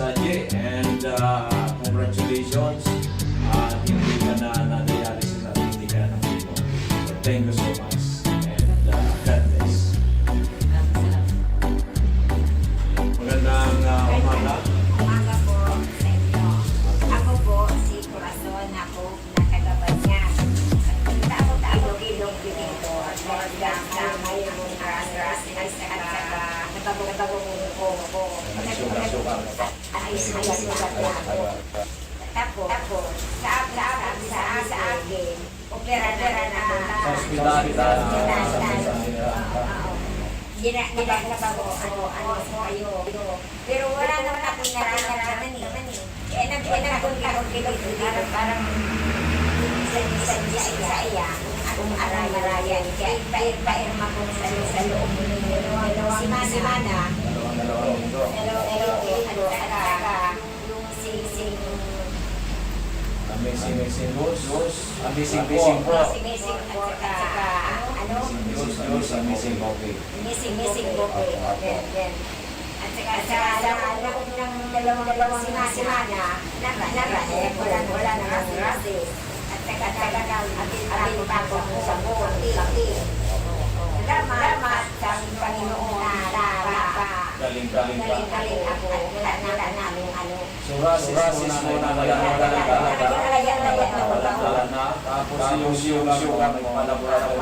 J. And congratulations. Hindi ka na dialysis at hindi ka na chemo. So thank you so much. And God bless. Magandang umaga. Umaga po sa inyo. Ako po si Corazon, ako na taga-Banyan. Ilog-ilog dito. Damay ang ras at saka nabagong ko. Ayos na ako. Tapos, sa akin, opera na Sa ospital. Ginagawa ko kayo. Pero wala naman akong nararamdaman eh. Kaya nagpunta dito parang sa iya akong arayan. Kaya pairma ko sa loob mo ninyo. Si Mana, yung sing Amazing Rose. Amazing po. At saka ano? Amazing Coffee. Missing Bope. Yan. At saka sa loob ng dalawang simana, wala na kasi. At saka atin pa ko sa buwan. Salamat sa Panginoon na Galing ako. Wala namin ano. So rasis mo na na. Tapos yung sugar may palaboran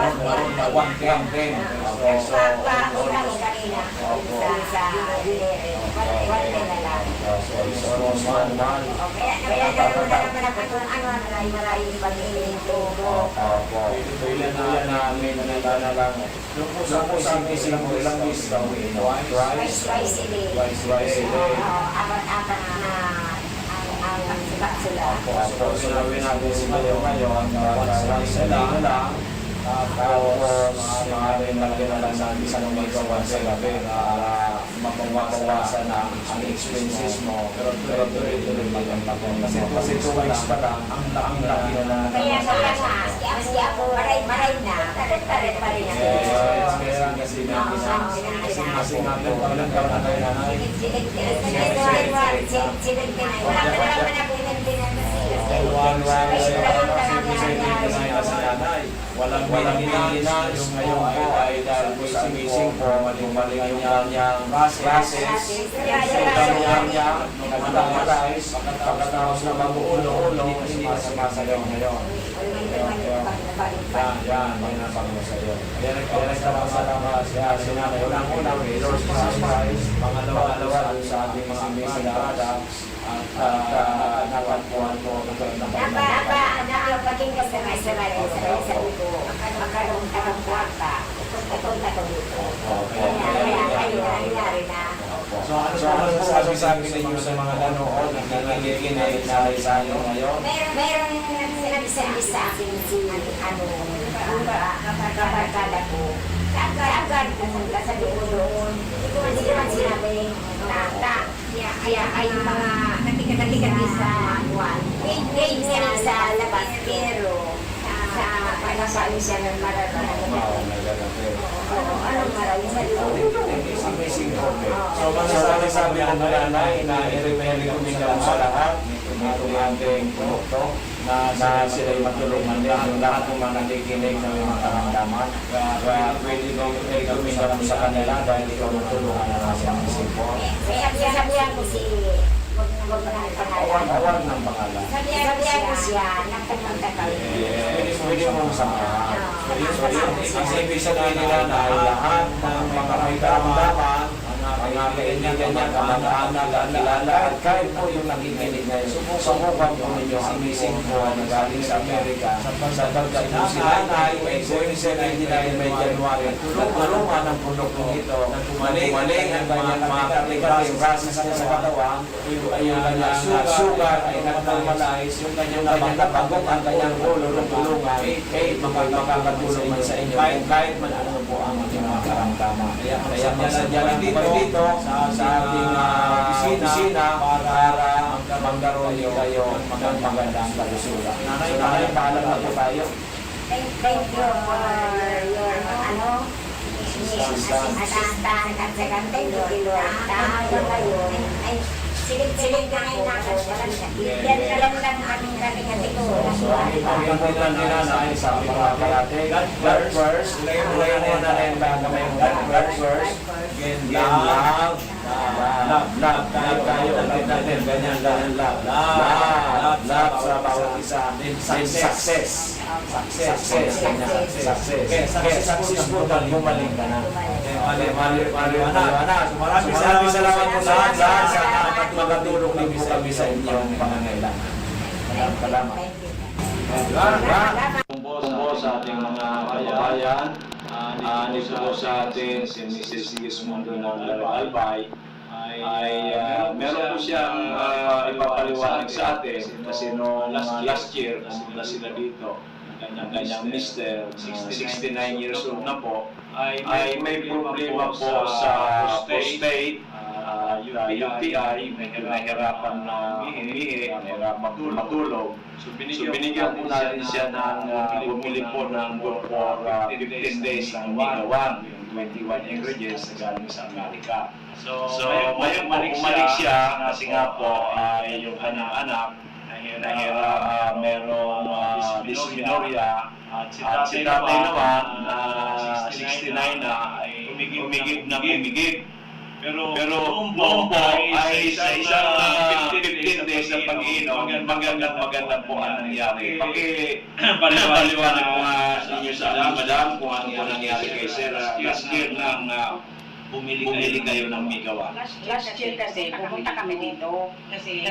na 110. So Kanina sa wala na lang. normal. Kaya gano'n na naman ako kung ano maraming pag-iling ko. Ilan na namin na lang. Yung po sa amazing mo ilang days gawin? Twice a day. Apat na ang kapsula. So sinawin natin si Mayo ngayon. Once lang. Tapos maaaring lagyan na lang natin sa nung magawa sa gabi para mabawasan na ang expenses mo. Pero tuloy-tuloy magandang kasi 2 weeks pa lang, ang laki na lang. Kaya maski ako maray na, tarit pa rin ako. Yes, kaya kasi natin ilang taon na tayo nanay. Wala ka naman ako inandinan Walang maintenance. Yung ngayon po ay dahil po sa amazing po, maling-maling yung kanyang process. Yung niya, nagmatamalais, pagkatapos na mag-uulong, hindi na sumasayaw ngayon. Yan, may napagawa sa iyo. Kaya nagpapasalamat siya, sinabi, unang-unang, may Lord Jesus Christ, pangalawa sa ating mga amazing products, at napanpuan mo ito ng Napaging ka sa sabi ko, magkaroon ka ng kwarta, pupunta ko dito. Kaya nangyari na. So ano po masasabi sa inyo sa mga nanood na nakikinig na sa inyo ngayon? Meron sinabi sa akin si kabarkada ko. Agad pumunta sa doon. Hindi ko man sinabi na kaya ay mga natikat sa buwan. Wait sa labas pero sa panasabi siya ng maraming. Anong maraming Amazing Coffee. So masasabi ko na nanay na i-recommend sa lahat itong ating produkto na sila'y matulungan din yung lahat ng mga nakikinig na may mga karamdaman. Kaya pwede kong i-recommend sa kanila dahil ikaw matulungan na nasa Amazing Coffee. Kaya sabihan ko si Award ng pangalan. Sabihan ko siya, nagpunta kami. Pwede mong samahan. Ang ibig sabihin nila na lahat ng mga may karamdaman, mga kaibigan niya, kamag-anak, kilala, at kahit po yung nakikinig na yun, subukan po ninyo ang amazing po na galing sa Amerika. Sa dagdag po si nanay, may 2079 may January, nagtulungan ang produkto ito, gumaling ang kanyang mga kating process niya sa katawan, yung kanyang sugar ay nag-normalize, yung kanyang nabagok ang kanyang ulo ng tulungan, makakatulong man sa inyo, kahit man ano po ang mga karamdaman. Kaya masadya lang dito sa ating opisina para magkaroon kayo ng magandang kalusugan. Nanay, paalam na po tayo. Thank you for your assistant at saka thank you Lord. Ngayon ay silid na ngayon natin. Yan lang aming galing ko. So, ang importante ni nanay sa mga parate, God first, ulayan mo na rin kamay mo, God first, again, love tayo, love natin, ganyan, love sa bawat isa, then success, successful ka, gumaling ka na. Maraming salamat po sa lahat sa magkatulong din po kami sa inyong pangangailangan. Salamat. Kumpo sa ating mga kababayan, dito po sa atin si Mrs. Sigismundo ng Albay ay meron po siyang ipapaliwanag sa atin kasi noong last year na sila dito ng kanyang mister, 69 years old na po, ay may problema po sa prostate, UTI, nahihirapan na humihi, nahihirapan matulog. So binigyan po natin siya ng bumili po ng for 15 days ng Migawan, yung 21 ingredients na galing sa Amerika. So ngayon po bumalik siya kasi nga po ay yung kanyang anak merong dysmenorrhea at si tatay naman na 69 na ay umigib. Pero noong po ay sa isang 15 days na pag-iinom, maganda po ang nangyari. Paliwanag po nga ninyo sa amin, madam, kung ano po nangyari kay Sir last year nang bumili kayo ng Migawan. Last year kasi pumunta kami dito kasi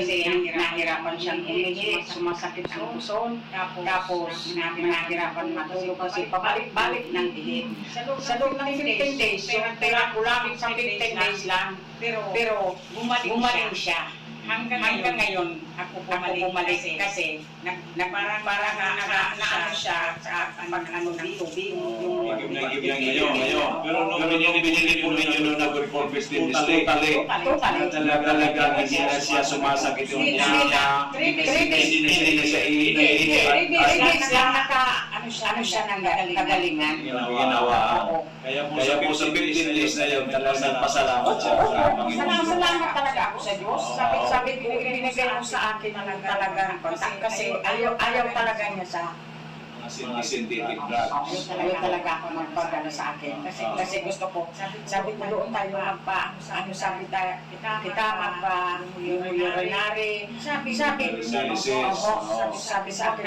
nahirapan siyang umihi, sumasakit ang puson, tapos nahirapan matulog kasi pabalik-balik ng ihi. Sa loob ng 15 days, yung pera ko lang sa 15 days lang, pero gumaling siya. Hanggang ngayon, ako bumalik kasi parang naano siya sa pag-ano ng tubig. Ngayon. Pero nung binili po ninyo nung nag-performance din totally talaga hindi na siya sumasakit yung niya. Hindi niya siya Three days lang ano siya ng kagalingan. Ginawa. Kaya po sa 15 days na yun, talagang pasalamat siya. Salamat talaga ako sa Diyos. Sabi ko, ibinigay mo sa akin ng talagang kasi ayaw talaga niya sa synthetic drug. ayaw talaga ako magpagano sa akin. Kasi gusto ko, sabi ko doon tayo sabi kita magpa-urinary. Sabi sa akin,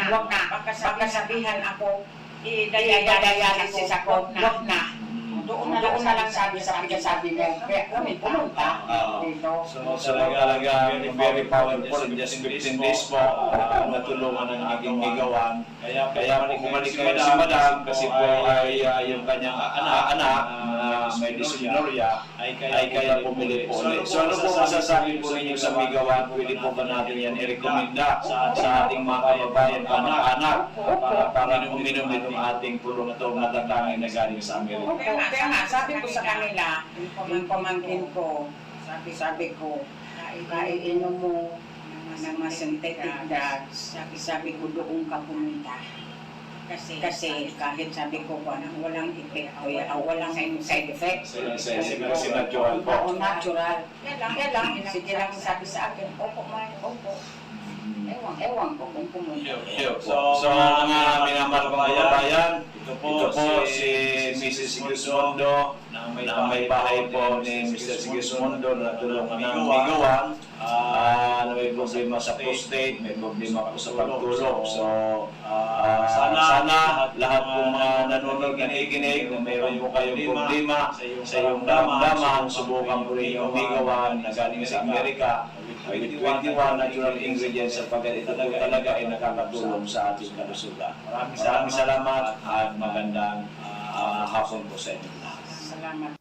wag na. Pagkasabihan ako, i-dialysis ako, wag na. Doon na lang sabi sa pagkasabi mo, kaya kami pumunta dito. So talaga very powerful in just 15 days po natulungan ng aking Migawan. Kaya bumalik kayo si Madam kasi po ay yung kanyang anak may dysmenorrhea ay kaya bumili po ulit. So ano po masasabi po ninyo sa Migawan? Pwede po ba natin yan i-recommenda sa ating mga kababayan, anak para uminom itong ating pulong ito matatangin na galing sa Amerika? Kaya nga, sabi ko sa kanila, yung pamangkin ko, sabi ko, kaiinom mo ng mga synthetic drugs, sabi ko doon ka pumunta. Kasi kahit sabi ko walang effect o walang side effect. Kasi natural po. Oo, natural. Kaya lang, sige lang sabi sa akin, opo. Ewan ko kung pumunta. So mga minamahal kong kababayan, ito po si Mrs. Sigismundo na may bahay po ni Mr. Sigismundo na tulungan ng Migawan na may problema sa prostate, may problema po sa pagtulog. So sana lahat po mga nanonood nakikinig na mayroon po kayong problema sa iyong damdaman, subukan po rin yung Migawan na galing sa Amerika with 21 natural ingredients sapagkat ito po talaga ay nakakatulong sa ating kalusugan. Maraming salamat at magandang hapon po sa inyo lahat. Salamat.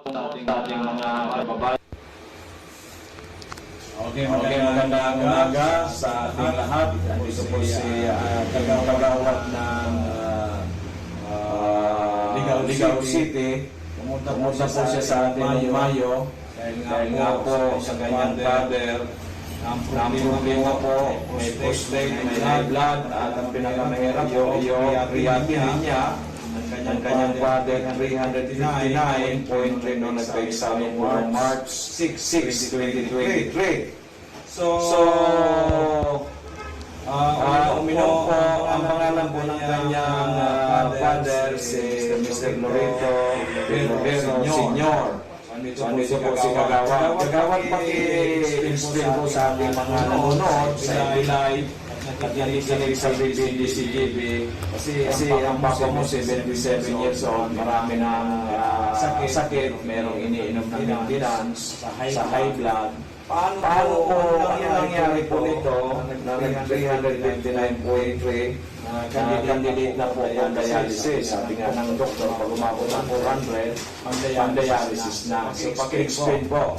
Sa ating mga kababayan. Okay, magandang umaga sa ating lahat. Andito po si kagawad ng Ligao City. Pumunta po siya sa atin noong Mayo. Dahil nga po sa kanyang father, ang problema po, may prostate, may high blood, at ang pinakamahirap po yung creatinine niya. kanyang father 359.3 nung nagpa-examine po noong March 6, 2023. So uminom po ang pangalan po ng kanyang father, si Mr. Loreto Pedro Sr. Andito po si Kagawad. Kagawad paki-explain po sa ating mga nanonood sa live at nakikinig sa BBCGB kasi ang papa mo 77 years old, marami ng sakit, merong iniinom ng maintenance sa high blood. Paano po ang nangyari po nito na 359.3 candidate na po ang dialysis? Sabi nga ng doktor, pag umabot ng 400, ang dialysis na. So, paki-explain po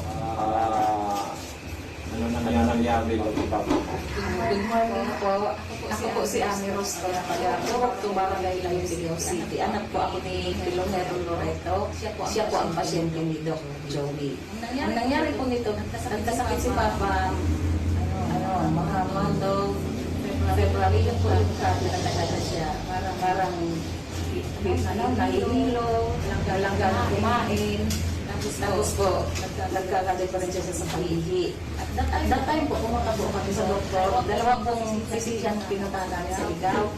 ano na nangyari dito, Papa. Good morning po. Ako po si Ami Rosto, taga Turok, Barangay Layo, Sigaw City. Anak po ako ni Pilonero Loreto. Siya po ang pasyente ni Doc Joey. Ang nangyari po nito, nagkasakit si Papa, mga Mondo, February yun po yung nakakita siya. Parang nahihilo, langgang kumain. Tapos po, nagkaka-difference siya sa palihi. At that time po, pumunta po kami sa doktor. Dalawang pong physician pinuntahan namin sa Ligaw.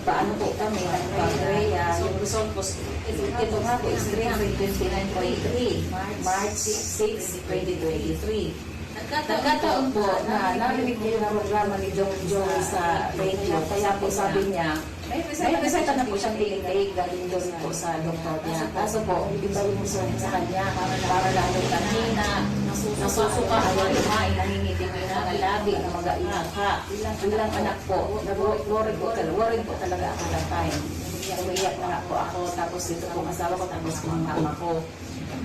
Paano po kami, nagpa-Rhea. Yung result po, ito nga po is 329.3, March 6, 2023. Nagkataon po na narinig niyo yung programa ni Doc Joey sa radio. Kaya po sabi niya, may reseta na po siyang tinig galing doon po sa doktor niya. Kaso po, iba yung gusto sa kanya para lalo kanina, nasusuka, ayaw kumain, nangingitim yung mga labi na mag-iaka. Ilang anak po, worried po talaga ako that time. Umiyak na nga po ako, tapos dito po asawa ko, tapos yung mama ko.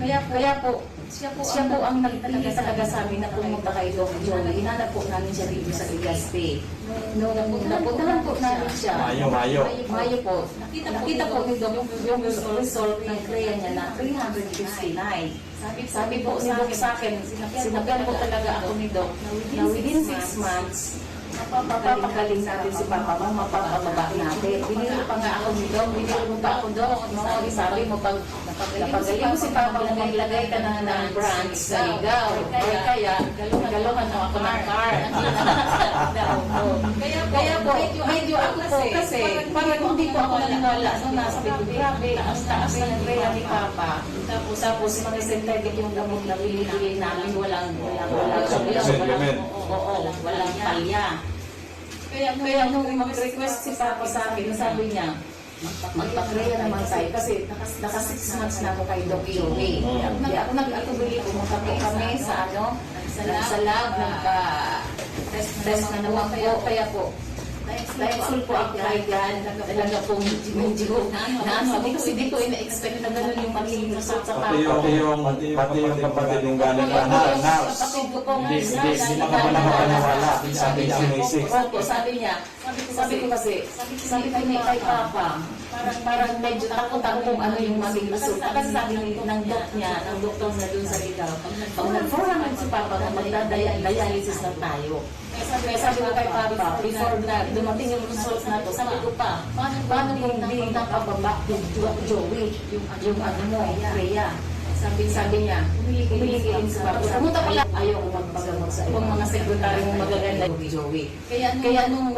Kaya po, siya po ang nagpili talaga sa amin na pumunta kay Doc Joey. Hinanap po namin siya dito sa Legazpi. Noong napuntahan po namin siya, Mayo po, nakita po ni Doc yung result ng Crea niya na 369. Sabi po ni Doc sa akin, sinabihan po talaga ako ni Doc na within 6 months, mapapagaling natin si Papa mo, mapapababa natin. Binili pa nga ako ni Doc, binili mo pa ako Doc. Sabi mo, pag napagaling mo si Papa mo, maglagay ka na ng branch sa Ligaw. Kaya, galungan mo ako ng car. Kaya po, medyo ako po kasi, parang hindi po ako naniniwala. So, nasabi ko, grabe, ang taas ng Crea ni Papa. Tapos, mga synthetic yung gamot na bili namin, walang palya. Kaya nung mag-request si Papa sa akin, sabi niya, magpa-Crea naman tayo kasi naka 6 months na ako kay Doc Joey. Kaya ako nag-atubili, pumunta po kami sa lab, nagka-test na naman po. Kaya po, thankful po ako kay God, talaga po medyo hindi ko ina-expect na gano'n yung magiging result sa Papa. Pati yung kapatid yung galing ka na nurse. Hindi makapaniwala. Sabi niya amazing. Sabi ko kasi, sabi ko ni kay Papa, parang medyo takot ako kung ano yung magiging result. Kasi sabi ng doc niya, ng doktor na dun sa Ligaw, pag nag-400 si Papa na magdadialysis na tayo. Kaya sabi ko kay Papa, before na dumating yung result na to, sabi ko pa, paano kung hindi napababa yung Joey, yung ano mo, Crea? Sabi niya, humiligilin si Papa. Pumunta pala, ayaw ko magpagamot sa ibang mga sekretary mong magaganda yung Joey. Kaya nung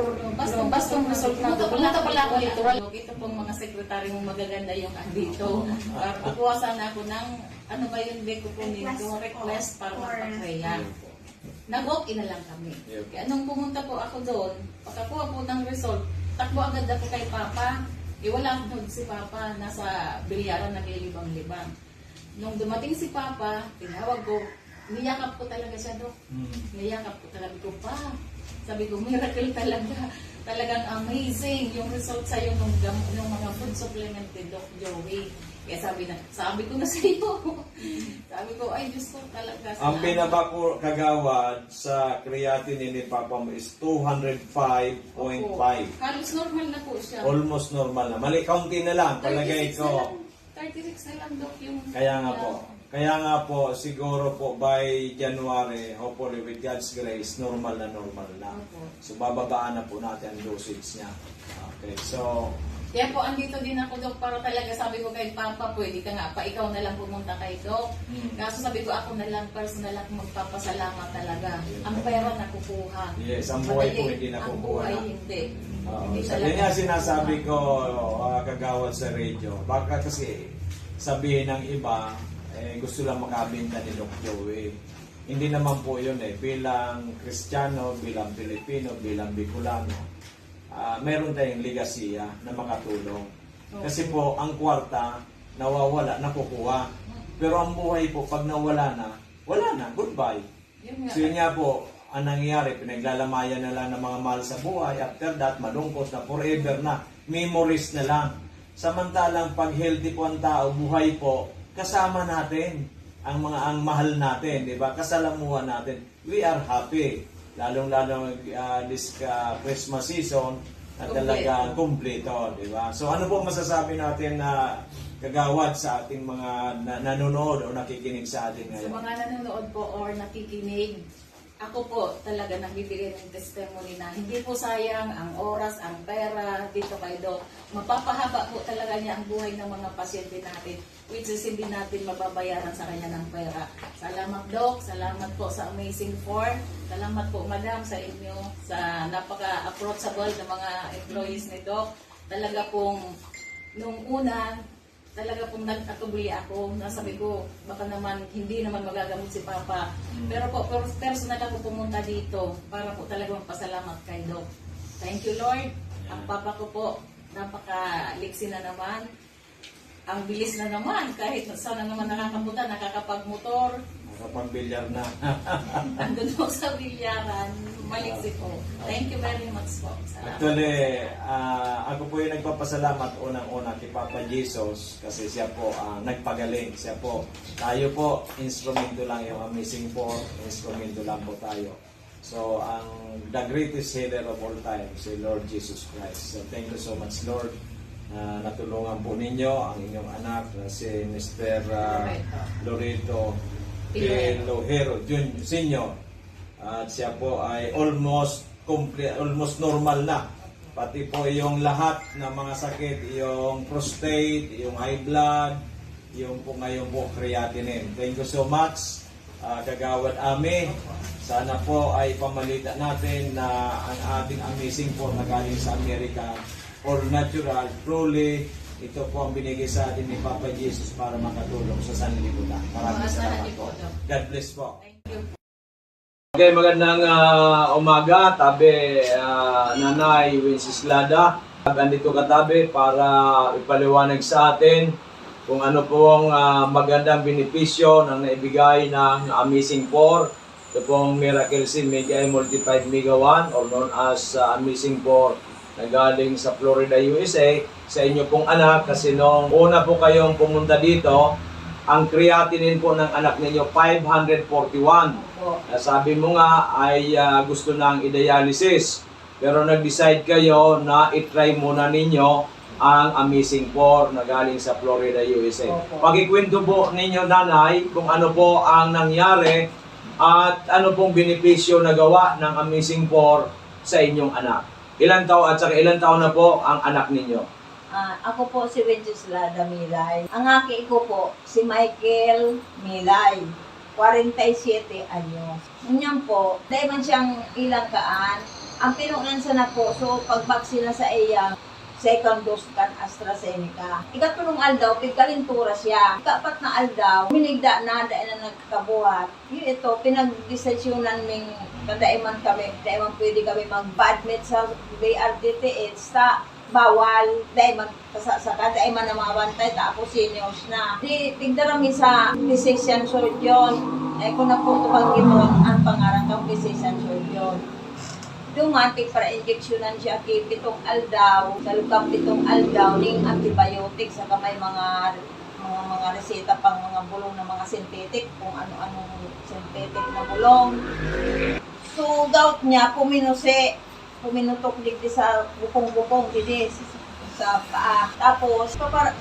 bastong result na to, pumunta pala ako dito. Ito pong mga sekretary mong magaganda yung andito. Kukuha sana ako ng, ano ba yun, Beko po nito, request para magpa-Crea. Nag-walk-in na lang kami. Kaya nung pumunta po ako doon, pagkakuha po ng result, takbo agad ako kay Papa. Wala doon si Papa, nasa bilyaran naglilibang-libang. Nung dumating si Papa, tinawag ko, niyakap ko talaga siya, Dok. Niyakap ko talaga ko pa. Sabi ko, miracle talaga. Talagang amazing yung result sa'yo ng mga food supplement ni Doc Joey. Kaya sabi ko na sa iyo. Sabi ko, ay Diyos ko talaga. Ang pinabako kagawad sa creatinine ni Papa mo is 205.5. Halos normal na po siya. Almost normal na. Mali, kaunti na lang. Palagay ko. 36 na lang, Dok, yung... Kaya nga po, siguro po by January, hopefully with God's grace, normal na. So bababaan na po natin ang dosage niya. Okay, so Kaya po, andito din ako, Dok, para talaga sabi ko kay Papa, pwede ka nga pa, ikaw na lang pumunta kay Dok. Kaso sabi ko, ako na lang, personal ako magpapasalamat talaga. Ang pera nakukuha. Yes, ang buhay po Madali, hindi ang nakukuha buhay na. hindi. Oo. Hindi So, talaga. yun nga sinasabi ko, kagawad sa radio. Baka kasi sabihin ng iba, gusto lang makabinta ni Doc Joey. Hindi naman po yun bilang Kristiyano, bilang Pilipino, bilang Bicolano, meron tayong legasiya na makatulong. Kasi po, ang kwarta, nawawala, nakukuha. Pero ang buhay po, pag nawala na, wala na, goodbye. Yun nga. So yun nga po, ang nangyayari, pinaglalamayan na lang ng mga mahal sa buhay. After that, malungkot na, forever na, memories na lang. Samantalang pag healthy po ang tao, buhay po, kasama natin ang mahal natin, di ba? Kasalamuhan natin. We are happy. Lalong-lalong this Christmas season na talaga kumpleto, di ba? So ano po masasabi natin na kagawad sa ating mga nanonood o nakikinig sa atin Sa ngayon? mga nanonood po or nakikinig, ako po talaga nagbibigay ng testimony na hindi po sayang ang oras, ang pera dito kay Doc. Mapapahaba po talaga niya ang buhay ng mga pasyente natin, which is hindi natin mababayaran sa kanya ng pera. Salamat, Doc. Salamat po sa Amazing 4. Salamat po, Madam, sa inyo, sa napaka-approachable na mga employees ni Doc. Talaga pong, nung una, talaga pong nag-atubuli ako. Nasabi ko, baka naman, hindi naman magagamot si Papa. Pero po, personal ako pumunta dito para po talaga magpasalamat kay Doc. Thank you, Lord. Ang Papa ko po, napaka-liksi na naman. Ang bilis na naman, kahit sana naman nakakapunta, nakakapag-motor. Nakapag-bilyar na. Andun po sa bilyaran, maliksi po. Thank you very much po. Salamat. Actually, ako po yung nagpapasalamat unang-una kay Papa Jesus kasi siya po nagpagaling. Siya po, tayo po, instrumento lang yung Amazing 4, instrumento lang po tayo. So, the greatest healer of all time, si Lord Jesus Christ. So, thank you so much, Lord. Natulungan po ninyo ang inyong anak na si Mr. Loreto Pilohero Senior. At siya po ay almost normal na. Pati po yung lahat ng mga sakit, yung prostate, yung high blood, yung po ngayon po creatinine. Thank you so much, Kagawad Ami. Sana po ay pamalitan natin na ang ating Amazing po na galing sa Amerika, all natural, truly, ito po ang binigay sa atin ni Papa Jesus para makatulong sa sanlibutan. Maraming salamat po. God bless po. Thank you. Okay, magandang umaga, tabi Nanay Wenceslada. Andito katabi para ipaliwanag sa atin kung ano pong magandang benepisyo ng naibigay ng Amazing 4. Ito pong Miracle Seed Mega Multiplied Mega 1 or known as Amazing 4 na galing sa Florida, USA sa inyo pong anak kasi nung una po kayong pumunta dito, ang creatinine po ng anak ninyo 541. Sabi mo nga ay gusto nang i-dialysis. Pero nag-decide kayo na i-try muna ninyo ang Amazing 4 na galing sa Florida, USA. Pakikwento po ninyo, Nanay, kung ano po ang nangyari at ano pong benepisyo na gawa ng Amazing 4 sa inyong anak. Ilan taon na po ang anak ninyo? Ako po si Wenceslada Milay. Ang aki ko po, si Michael Milay. 47 anyos. Ganyan po, dahil man siyang ilang kaan, ang pinunansa na po, so pagbaksina sa iya, second dose kan AstraZeneca. Ikatulong aldaw, pigkalintura siya. Ikapat na aldaw, minigda na, dahil na nagkabuhat. Yun ito, pinag-desisyonan ming kadaiman kami, daiman pwede kami mag-admit sa BRDTH sa bawal, daiman kasasaka, daiman na mga bantay, tapos seniors na. Di, tigdarami sa physician surgeon. Kung na po ito pag ang pangarang kang physician surgeon. Dumating para injeksyonan siya kay 7 aldaw, sa lukang 7 aldaw, ning antibiotic sa kamay mga reseta pang mga bulong na mga synthetic, kung ano-anong synthetic na bulong. So, gout niya, puminutok digdi sa bukong-bukong, digdi sa paa. Tapos, para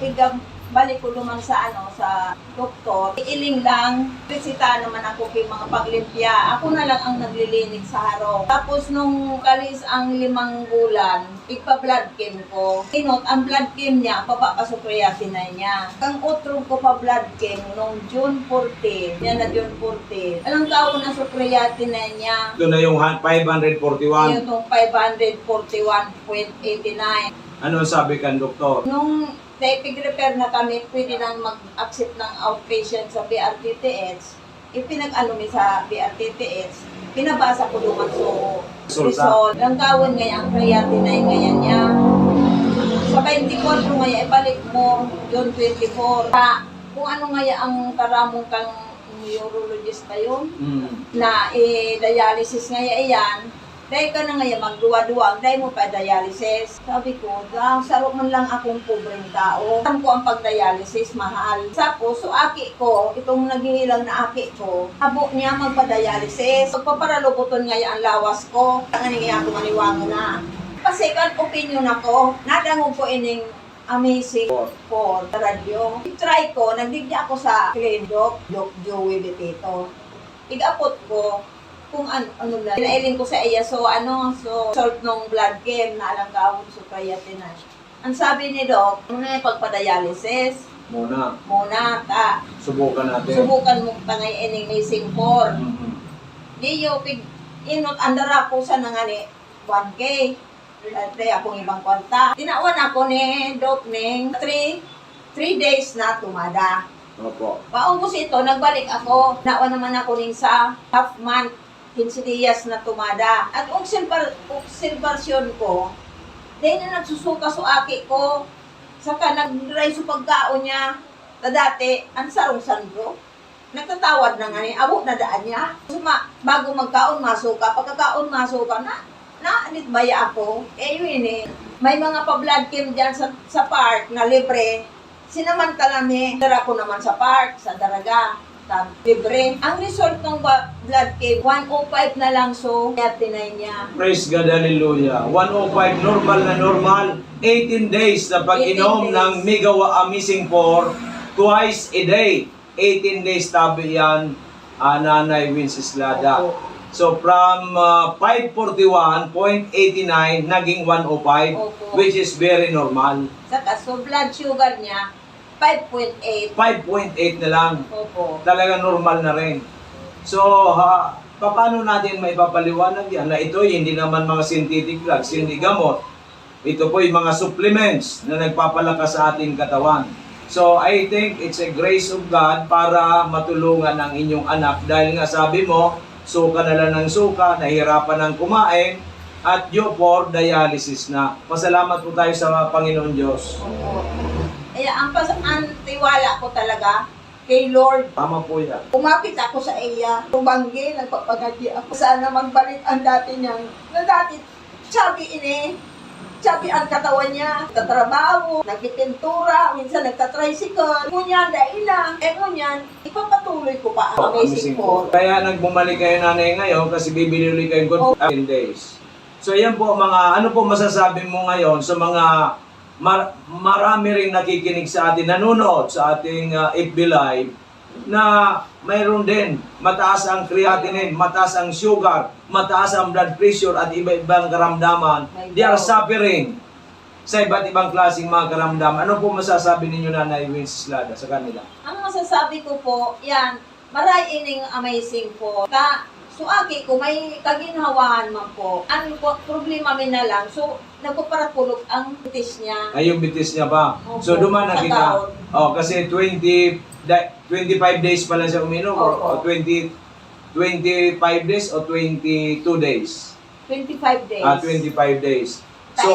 balik ko naman sa sa doktor. Iling lang, resita naman ako kay mga paglimpya. Ako na lang ang naglilinig sa harap. Tapos nung kalis ang 5 bulan, ipa-blood chem ko. Inot, ang blood chem niya, papapasukreatinay niya. Ang utrong ko pa blood chem nung June 14, yan na June 14. Alang taon na sukreatinay niya, Ito na yung 541. yung 541.89. Ano sabi kan doktor? Nung pig-repair na kami, pwede nang mag-accept ng outpatient sa BRTTH. Ipinag-ano mi sa BRTTH, pinabasa ko naman result. Ang kawin ngayon, ang creatinine ngayon niya. Sa 24 ngayon, ibalik mo, June 24. Kung ano ngayon ang karamong kang neurologist pa yun, na dialysis ngayon iyan, dahil ka na ngayon magduwa-duwa, dahil mo pa dialysis. Sabi ko, sarap man lang akong pobreng tao. Alam ko ang pag-dialysis, mahal. Tapos, so aki ko, itong naghihilang na aki ko, habo niya magpa-dialysis. Pagpaparalubuton ngayon ang lawas ko, ang nga ako maniwango na. Kasi kan opinion ako, nadangog ko ining amazing for radyo. Try ko, nagdigya ako sa Doc Joey Betito. Igapot ko, kung ano lang. Pinailing ko sa iya, so salt ng blood chem na alang gawin so creatinine. Ang sabi ni Doc, yung pagpa-dialysis, Muna, subukan natin. subukan mo tangay ining missing 4. Mhm. Di yo, inot, andara ko sa nangani, 1K. Dahil akong ibang kwanta. Tinawan ako ni Doc ning 3 days na tumada. Opo. Paubos ito, nagbalik ako. Nawa naman ako rin sa half month, 15 días na tumada. At obserbasyon ko, dahil na nagsusuka sa aki ko, saka nag-dry sa pagkaon niya, dati, ang sarong sandro. Nagtatawad na nga ni, abo na daan niya. Bago magkaon, masuka. Pagkakaon, masuka na anit baya ako. Yun may mga pa-blood chem dyan sa park na libre. Sinamantala mi, dara ko naman sa park, sa Daraga, libre. Ang result ng blood chem, 105 na lang, so tinay niya. Praise God, hallelujah. 105, normal na normal. 18 days na pag-inom 18 days. ng Migawa Amazing 4 twice a day. 18 days tabi yan, Nanay Wenceslada. Opo. So from 541.89 naging 105, Opo. which is very normal. Saka, so blood sugar niya, 5.8. 5.8 na lang. Opo. Talaga normal na rin. So, paano natin maipapaliwanag yan na ito hindi naman mga synthetic drugs, hindi gamot. Ito po yung mga supplements na nagpapalakas sa ating katawan. So, I think it's a grace of God para matulungan ang inyong anak dahil nga sabi mo, suka na lang ng suka, nahihirapan ng kumain, at due for dialysis na. Pasalamat po tayo sa Panginoon Diyos. Opo. Kaya ang tiwala ko talaga kay Lord. Tama po yan. Kumapit ako sa iya, tumanggi, nagpapagati ako. Sana magbalik ang dati niyang, na dati, sabi sabi ang katawan niya, nagtatrabaho, nagpipintura, minsan nagtatricycle. Ngunyan, daila. Ngunyan, ipapatuloy ko pa ang amazing po. Kaya nagbumalik kayo nanay ngayon kasi bibili ulit kayo good 10 days. So yan po ano po masasabi mo ngayon sa mga marami rin nakikinig sa atin, nanonood sa ating FB Live na mayroon din mataas ang creatinine, mataas ang sugar, mataas ang blood pressure at iba-ibang karamdaman. They are suffering sa iba't ibang klaseng mga karamdaman. Ano po masasabi ninyo Nanay Wenceslada sa kanila? Ang masasabi ko po, yan, maray ining amazing po. So aki ko, may kaginhawahan man po. Ang problema min na lang, so nagpaparakulog ang bitis niya. Ay, yung bitis niya ba? Opo. So duman na Sa kita. taon. Oh, kasi 25 days pa lang siya uminom o Opo. 25 days o 22 days? 25 days. 25 days. So, So,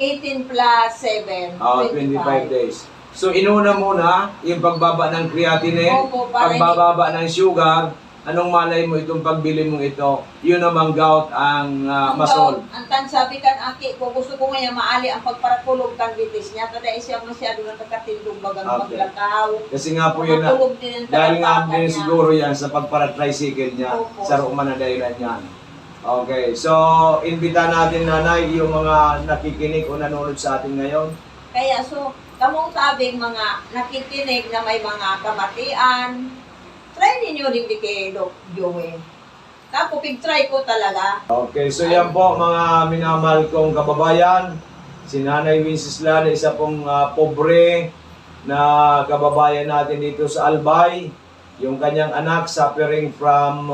18 plus 7, 25 days. So, inuna muna yung pagbaba ng creatinine, Opo, para pagbababa ng sugar. Anong malay mo itong pagbili mo ito? Yun namang gout ang masol. Ang sabi kan aki ko, gusto ko ngayon maali ang pagparakulog kan bitis niya. Kada siya masyado na nakatindog bagang Okay. maglakaw. Kasi nga po yun na, Makulog din ang dahil nga talampakan din niya. siguro yan sa pagpara-tricycle niya Opo. sa Roma na dahilan yan. Okay, so imbita natin nanay yung mga nakikinig o nanonood sa atin ngayon. Kaya so, kamong sabing mga nakikinig na may mga kamatian, try ninyo rin di kay Doc Joey. Tapos pig-try ko talaga. Okay, so yan po mga minamahal kong kababayan. Si Nanay Wenceslao, isa pong pobre na kababayan natin dito sa Albay. Yung kanyang anak suffering from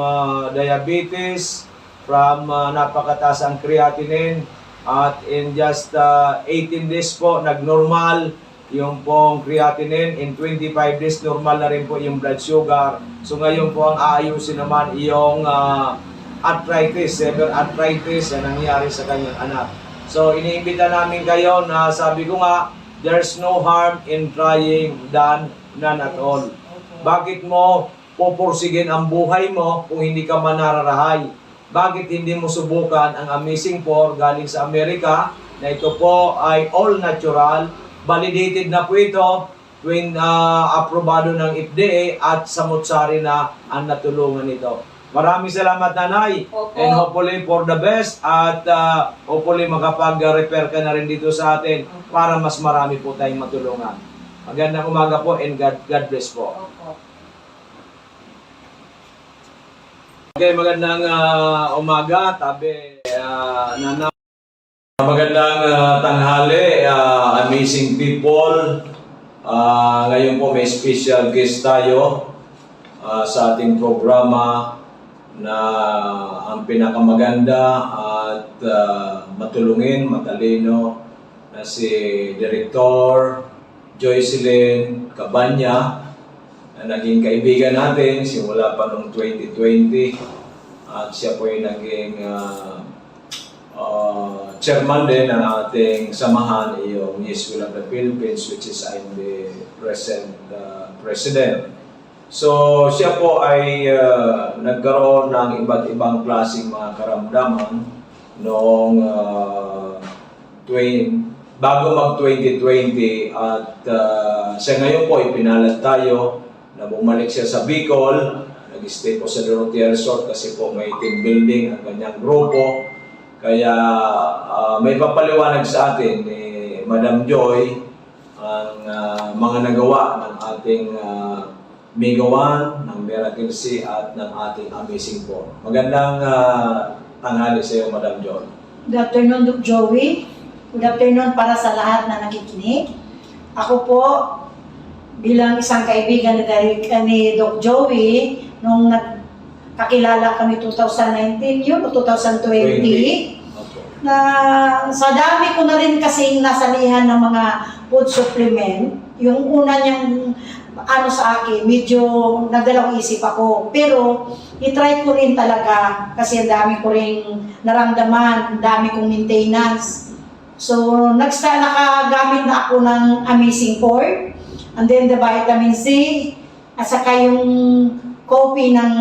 diabetes, from napakataas ang creatinine. At in just 18 days po, nag-normal yung pong creatinine. In 25 days, normal na rin po yung blood sugar. So ngayon po ang aayusin naman yung arthritis, severe arthritis na nangyari sa kanyang anak. So iniimbita namin kayo na sabi ko nga, there's no harm in trying than none at all. Bakit mo pupursigin ang buhay mo kung hindi ka manararahay? Bakit hindi mo subukan ang Amazing 4 galing sa Amerika na ito po ay all natural, validated na po ito, aprobado ng FDA at samutsari na ang natulungan nito. Maraming salamat, Nanay. Opo. And hopefully for the best at hopefully makapag-repair ka na rin dito sa atin para mas marami po tayong matulungan. Magandang umaga po and God bless po. Opo. Okay, magandang umaga, tabi, Nana. Magandang tanghali, amazing people. Ngayon po may special guest tayo sa ating programa na ang pinakamaganda at matulungin, matalino na si Director Joycelyn Cabanya na naging kaibigan natin simula pa noong 2020 at siya po ay naging chairman din ng ating samahan, yung Yes We Love the Philippines, which is I'm the present president. So siya po ay nagkaroon ng iba't ibang klaseng mga karamdaman noong bago mag 2020 at siya ngayon po ipinalat tayo na bumalik siya sa Bicol, nag-stay po sa Dorotea Resort kasi po may team building ang kanyang grupo. Kaya may papaliwanag sa atin ni Madam Joy ang mga nagawa ng ating Mega One, ng Miracle Sea at ng ating Amazing 4. Magandang tanghali sa iyo, Madam Joy. Good afternoon, Doc Joey. Good afternoon para sa lahat na nakikinig. Ako po, bilang isang kaibigan ni Doc Joey, nung kakilala kami 2019 yun o 2020, na sa dami ko na rin kasing nasalihan ng mga food supplement, yung una niyang sa akin, medyo nagdalawang isip ako. Pero, itry ko rin talaga kasi ang dami ko rin naramdaman, ang dami kong maintenance. So, nakagamit na ako ng Amazing 4, and then the vitamin C, at saka yung coffee ng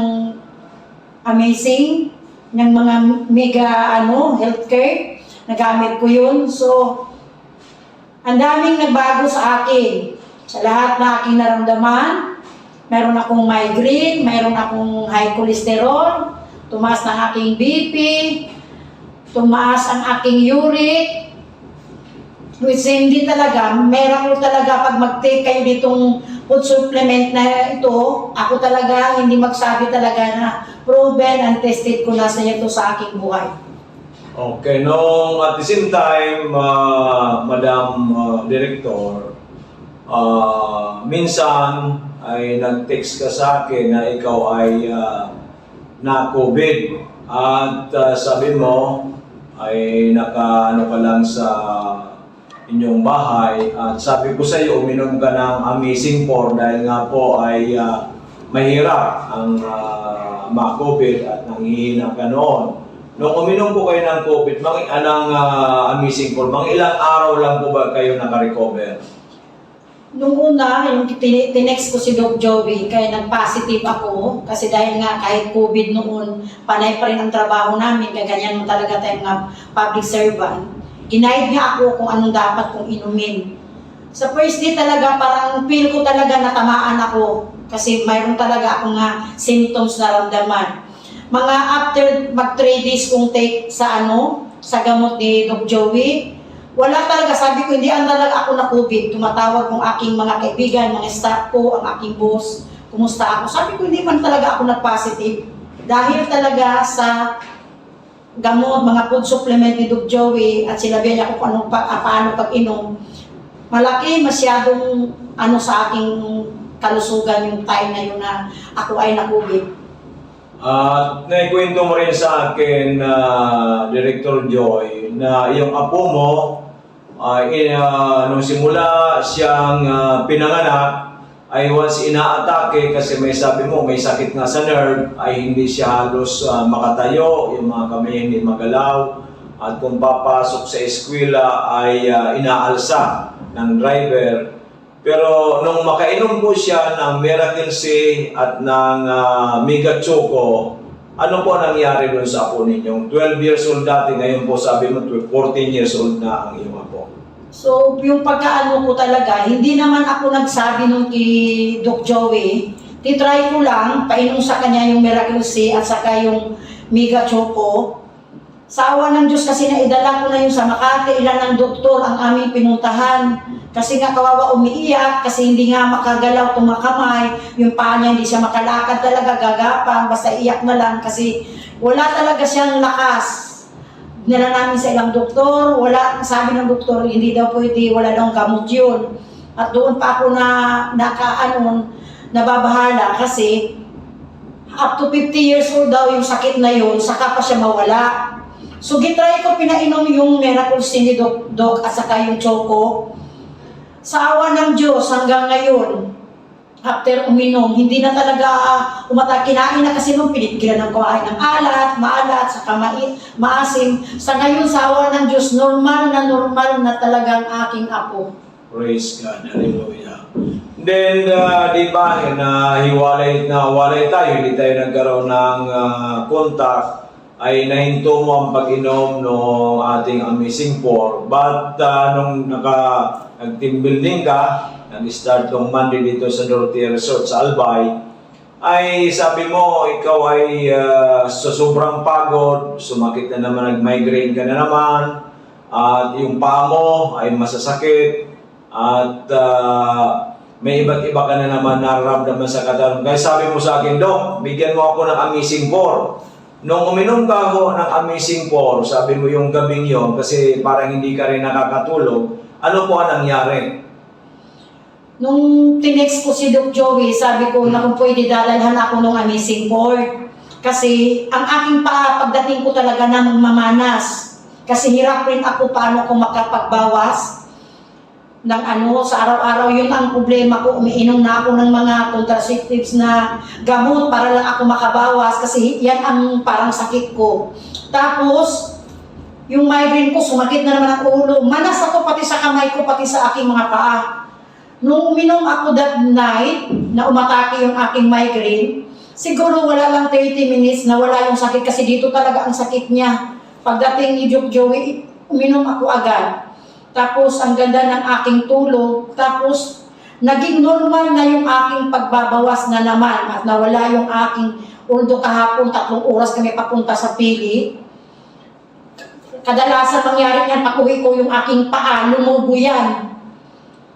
Amazing, ng mga mega healthcare, nagamit ko yun. So, ang daming nagbago sa akin. Sa lahat na aking naramdaman, meron akong migraine, meron akong high cholesterol, tumaas ng aking BP, tumaas ang aking uric, which hindi talaga, meron ko talaga pag mag-take kayo ditong food supplement na ito, ako talaga hindi magsabi talaga na proven and tested ko na sa ito sa aking buhay. Okay, no, at the same time, Madam Director, minsan ay nag-text ka sa akin na ikaw ay na-COVID at sabi mo ay naka ka lang sa inyong bahay at sabi ko sa iyo uminom ka ng Amazing 4 dahil nga po ay mahirap ang ma-COVID at nanghihina ka noon. Nung uminom po kayo ng COVID, Amazing 4, mga ilang araw lang po ba kayo naka-recover? Nung una, yung tinext ko si Doc Joey, kaya nag-positive ako. Kasi dahil nga kahit COVID noon, panay pa rin ang trabaho namin, kaya ganyan mo talaga tayong mga public servant. Inaid niya ako kung anong dapat kong inumin. Sa first day talaga, parang feel ko talaga natamaan ako. Kasi mayroon talaga akong symptoms na ramdaman. Mga after mag 3 days kong take sa gamot ni Doc Joey, wala talaga, sabi ko, hindi talaga ako na COVID. Tumatawag ng aking mga kaibigan, mga staff ko, ang aking boss, kumusta ako. Sabi ko, hindi man talaga ako nag-positive. Dahil talaga sa gamot, mga food supplement ni Doc Joey, at sinabi niya ko kung paano pag-inom, malaki masyadong sa aking kalusugan yung time na yun na ako ay na-COVID. At naikwento mo rin sa akin, Director Joy, na iyong apo mo, nung simula siyang pinanganak, ay once inaatake kasi may sabi mo, may sakit nga sa nerve, ay hindi siya halos makatayo, yung mga kamay hindi magalaw, at kung papasok sa eskwela ay inaalsa ng driver. Pero nung makainom po siya ng Miracle C at ng Mega Choco, ano po nangyari doon sa apo ninyong 12 years old dati, ngayon po sabi mo 14 years old na ang iyong apo? So, yung pagkaano ko talaga, hindi naman ako nagsabi nung kay Doc Joey. Titry ko lang, painom sa kanya yung Miracle C at saka yung Mega Choco. Sa awa ng Diyos kasi naidala ko na yung sa Makati, ilan ng doktor ang aming pinuntahan. Kasi nga kawawa umiiyak, kasi hindi nga makagalaw itong mga kamay, yung paa niya hindi siya makalakad talaga, gagapang, basta iyak na lang kasi wala talaga siyang lakas. Nila namin sa ilang doktor, wala, sabi ng doktor, hindi daw pwede, wala daw gamot yun. At doon pa ako nababahala kasi up to 50 years old daw yung sakit na yun, saka pa siya mawala. So gitry ko pinainom yung Miracle C ni Doc at saka yung Choco. Sa awa ng Diyos hanggang ngayon, after uminom, hindi na talaga kinain na kasi nung pinipigilan ng kumain ng maalat, saka maasim. Sa ngayon, sa awa ng Diyos, normal na talagang aking apo. Praise God, hallelujah. Then, di ba, hiwalay tayo, hindi tayo nagkaroon ng contact, ay nahinto mo ang pag-inom ng ating Amazing 4. But nung nag-team building ka, nag-start tong Monday dito sa Dorotea Resort sa Albay, ay sabi mo, ikaw ay sa sobrang pagod, sumakit na naman, nag-migraine ka na naman, at yung paa mo ay masasakit, at may iba't iba ka na naman nararamdaman sa katawan. Kaya sabi mo sa akin, Dok, bigyan mo ako ng Amazing 4. Nung uminom ka ako ng Amazing 4, sabi mo yung gabing yon, kasi parang hindi ka rin nakakatulog, ano po ang nangyari? Nung tinext ko si Doc Joey, sabi ko na kung pwede dadalhan ako ng Amazing 4. Kasi ang aking paa, pagdating ko talaga na mamanas. Kasi hirap rin ako paano ko makapagbawas ng sa araw-araw. Yun ang problema ko, umiinom na ako ng mga contraceptives na gamot para lang ako makabawas kasi yan ang parang sakit ko. Tapos, yung migraine ko, sumakit na naman ang ulo. Manas ako pati sa kamay ko, pati sa aking mga paa. Nung uminom ako that night, na umatake yung aking migraine, siguro wala lang 30 minutes na wala yung sakit kasi dito talaga ang sakit niya. Pagdating ni Doc Joey, uminom ako agad. Tapos, ang ganda ng aking tulog. Tapos, naging normal na yung aking pagbabawas na naman at nawala yung aking, although kahapon 3 oras kami papunta sa Pili. Kadalasan mangyari yan, pag-uwi ko yung aking paa, lumubo yan.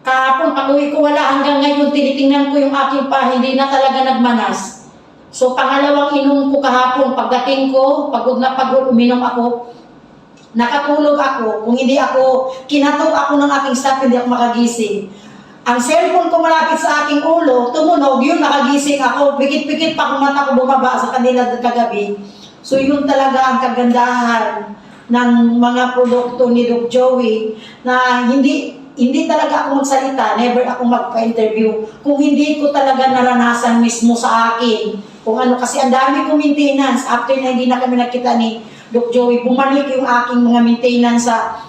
Kahapon, pag-uwi ko wala, hanggang ngayon, tinitingnan ko yung aking paa, hindi na talaga nagmanas. So, pangalawang inom ko kahapon, pagdating ko, pagod na pagod, uminom ako, nakatulog ako, kung hindi ako, kinatok ako ng aking staff, hindi ako makagising. Ang cellphone ko malapit sa aking ulo, tumunog, yun, nakagising ako, pikit-pikit pa kung mata ko bumaba sa kanila kagabi. So yun talaga ang kagandahan ng mga produkto ni Doc Joey, na hindi talaga ako magsalita, never ako magpa-interview, kung hindi ko talaga naranasan mismo sa akin. Kung ano, kasi ang dami kong maintenance, after na hindi na kami nakita ni Doc Joey, bumalik yung aking mga maintenance sa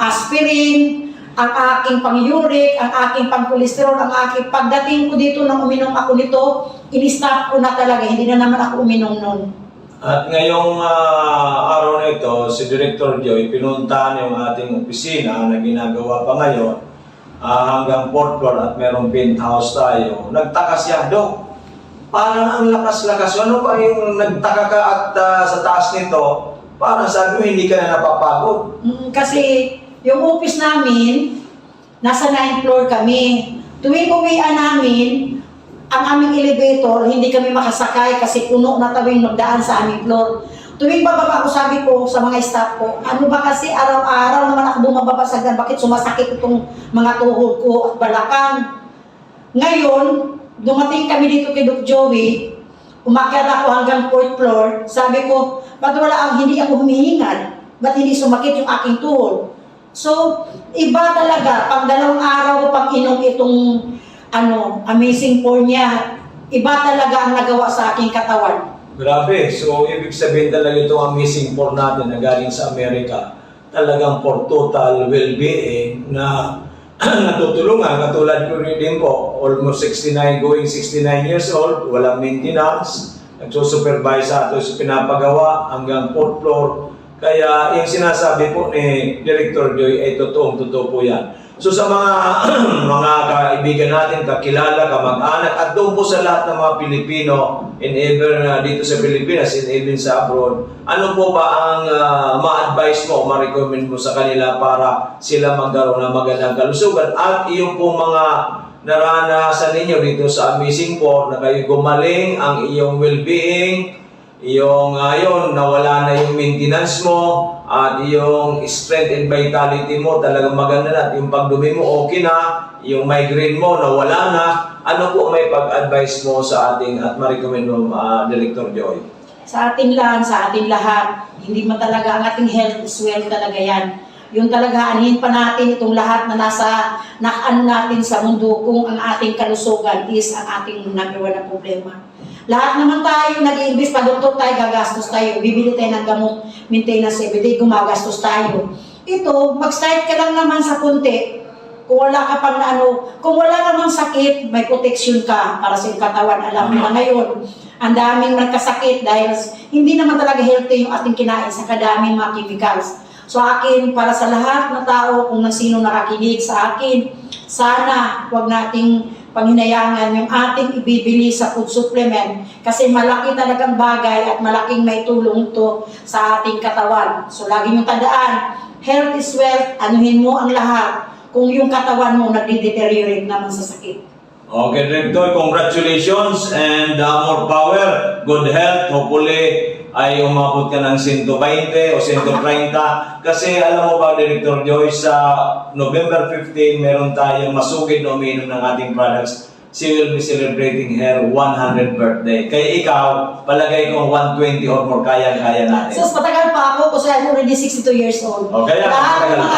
aspirin, ang aking pang-uric, ang aking pang-cholesterol, ang aking pagdating ko dito nang uminom ako nito, in-stop ko na talaga, hindi na naman ako uminom nun. At ngayong araw na ito, si Director Joy, pinuntahan yung ating opisina na ginagawa pa ngayon hanggang 4th floor at merong penthouse tayo. Nagtaka siya, Dok, parang ang lakas-lakas. Ano ba yung nagtaka ka at sa taas nito? Parang sabi mo, hindi ka na napapagod. Kasi yung office namin, nasa 9th floor kami. Tuwing uwian namin, ang aming elevator, hindi kami makasakay kasi puno na tawing magdaan sa aming floor. Tuwing bababa ako, sabi ko sa mga staff ko, ano ba kasi araw-araw naman ako bumababa sa gan, bakit sumasakit itong mga tuhod ko at balakang. Ngayon, dumating kami dito kay Doc Joey, umakyat ako hanggang 4th floor, sabi ko, ba't hindi ako humihingal? Ba't hindi sumakit yung aking tuhod? So, iba talaga, pag 2 araw pag inom itong amazing pour niya, iba talaga ang nagawa sa aking katawan. Grabe. So, ibig sabihin talaga itong amazing pour natin na galing sa Amerika, talagang for total well-being na natutulungan. Katulad ko rin din po, almost 69, going 69 years old, walang maintenance, nagsusupervise sa ato sa pinapagawa hanggang 4th floor. Kaya yung sinasabi po ni Director Joy ay totoo po yan. So sa mga mga kaibigan natin, kakilala, kamag-anak, at doon po sa lahat ng mga Pilipino, in ever dito sa Pilipinas, in even sa abroad, ano po ba ang ma-advise mo, ma-recommend mo sa kanila para sila magkaroon ng magandang kalusugan? At yung po mga naranasan ninyo dito sa Amazing Pour na kayo gumaling, ang iyong well-being, yung nawala na yung maintenance mo, at yung strength and vitality mo talagang maganda na, at yung pagdumi mo okay na, yung migraine mo nawala na. Ano po may pag-advise mo sa ating at ma-recommend mo, Director Joy? Sa ating lahat, hindi man talaga ang ating health is wealth talaga yan. Yung talaga, anihin pa natin itong lahat na nakaan natin sa mundo kung ang ating kalusugan is ang ating number 1 na problema. Lahat naman tayo nag-i-invest, pa doktor tayo, gagastos tayo, bibili tayo ng gamot, maintenance everyday, gumagastos tayo. Ito, mag-start ka lang naman sa konti. Kung wala ka pang kung wala namang sakit, may protection ka para sa iyong katawan. Alam mo na ngayon, ang daming nagkasakit dahil hindi naman talaga healthy yung ating kinain sa kadaming mga chemicals. So akin, para sa lahat na tao, kung sino nakakinig sa akin, sana huwag nating panghinayangan yung ating ibibili sa food supplement kasi malaki talagang bagay at malaking may tulong to sa ating katawan. So lagi nyo tandaan, health is wealth, anuhin mo ang lahat kung yung katawan mo nagde-deteriorate naman sa sakit. Okay, Director, congratulations and more power, good health. Hopefully ay umabot ka ng 120 o 130. Kasi alam mo ba, Director Joy, sa November 15, meron tayong masugid na umiinom ng ating products. She will be celebrating her 100th birthday. Kaya ikaw, palagay ko 120 or more, kaya-kaya natin. So matagal pa ako kasi I'm already 62 years old. Okay, Lahat matagal ng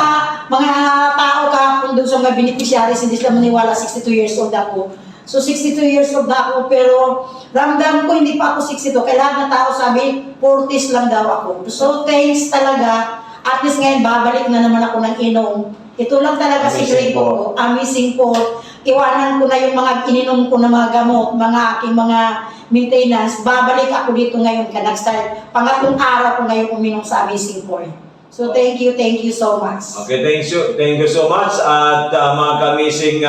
mga tao kung doon sa mga beneficiaries, hindi sila maniwala 62 years old ako. So 62 years old na ako, pero ramdam ko hindi pa ako 62. Kaya lahat ng tao sabi, 40s lang daw ako. So thanks talaga. At least ngayon, babalik na naman ako ng inom. Ito lang talaga secret ko. Amazing po. Iwanan ko na yung mga ininom ko na mga gamot, mga aking mga maintenance. Babalik ako dito ngayon ka nag-start. Pangatlong araw ko ngayon uminom sa Amazing Pour. So thank you so much. Okay, thank you so much. At mga kamising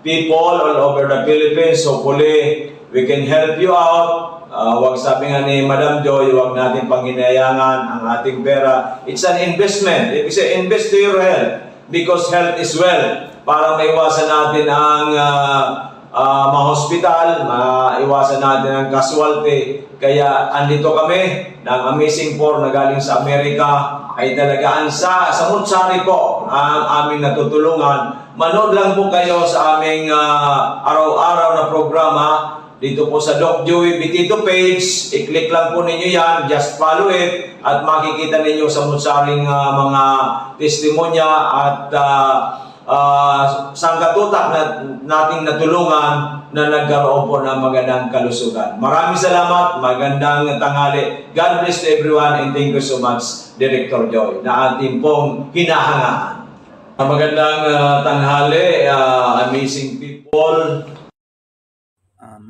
people all over the Philippines, hopefully we can help you out. Wag sabi nga ni Madam Joy, wag natin panghinayangan ang ating pera. It's an investment. If you say invest to your health, because health is wealth. Para maiwasan natin ang ma-hospital, maiwasan natin ang casualty. Kaya andito kami ng Amazing Pour na galing sa Amerika, ay talagaan sa Mutsari po ang aming natutulungan. Manood lang po kayo sa aming araw-araw na programa dito po sa Doc Joey Bitito page. I-click lang po ninyo yan, just follow it, at makikita ninyo sa Mutsaring mga testimonya at sangkatutak na nating natulungan na nagkaroon po ng magandang kalusugan. Maraming salamat, magandang tanghali. God bless to everyone and thank you so much, Director Joy, na ating pong hinahangaan. Magandang tanghali, amazing people.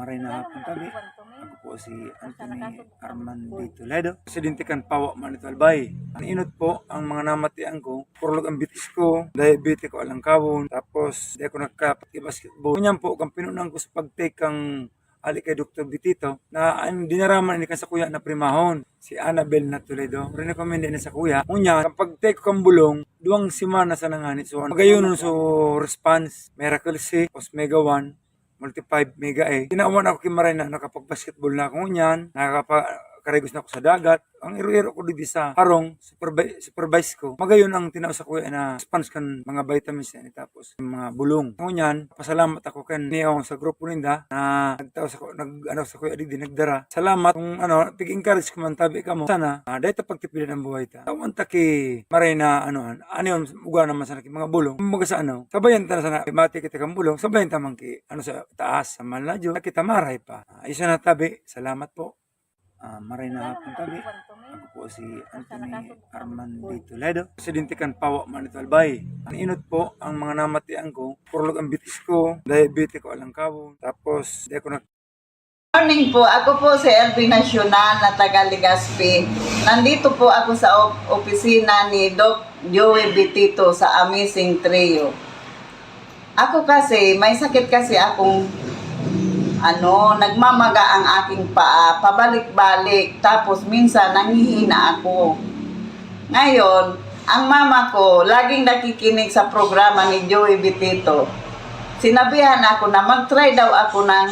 Maray na hapon kami. Ako po si Anthony Armando Toledo. Presidente kan Pawa Manito Albay. Ang inot po ang mga namatian ko. Purlog ang bitis ko. Diabetes ko alang kawon. Tapos di ako nagka-basketball. Ganyan po, kang pinunang ko sa pag-take ang ali kay Dr. Bitito na ang dinaraman ni sa kuya na primahon si Annabel na Toledo recommend na sa kuya unya kapag take kang bulong duwang semana sa nanganit so magayon so response miracle C Osmega 1 multi 5 mega A tinawan ako kimaray na nakapag-basketball na ako niyan karagos na ako sa dagat. Ang iro-iro ko dito sa harong, supervise ko. Magayon ang tinaw sa kuya na response kan mga vitamins yan. Tapos mga bulong. Ngunyan, pasalamat ako kan niyo sa grupo ninda na nagtaw sa kuya di nagdara. Salamat kung pig-encourage ko man tabi ka mo. Sana, dahil pagtipilan ang buhay ta. Tawan ta ki maray na yun, uga naman sa mga bulong. Mga sa sabayan ta na sana, mati kita kang bulong, sabayan ta man ki, sa taas, sa maladyo, kita maray pa. Isa na tabi, salamat po. Maray na hapon tabi. Ako po si Anthony Arman D. Toledo. Presidente kan Pawa Manito Albay. Ang inot po ang mga namatian ko. Purlog ang bitis ko. Diabetes ko alang kawon. Tapos di ako Morning po, ako po si LB Nacional na taga Legazpi. Nandito po ako sa opisina ni Doc Joey Bitito sa Amazing Trio. Ako kasi, may sakit kasi akong nagmamaga ang aking paa, pabalik-balik, tapos minsan nanghihina ako. Ngayon, ang mama ko, laging nakikinig sa programa ni Joey Bitito. Sinabihan ako na mag-try daw ako ng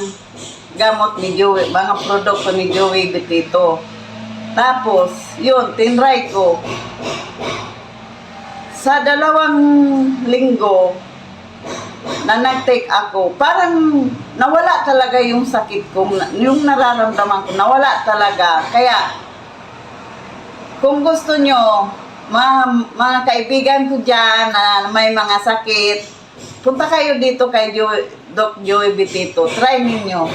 gamot ni Joey, mga produkto ni Joey Bitito. Tapos, yun, tinry ko. Sa 2 linggo, na nag-take ako, parang nawala talaga yung sakit ko, yung nararamdaman ko, nawala talaga. Kaya, kung gusto nyo, mga kaibigan ko dyan na may mga sakit, punta kayo dito kay Doc Joey Bitito. Try ninyo.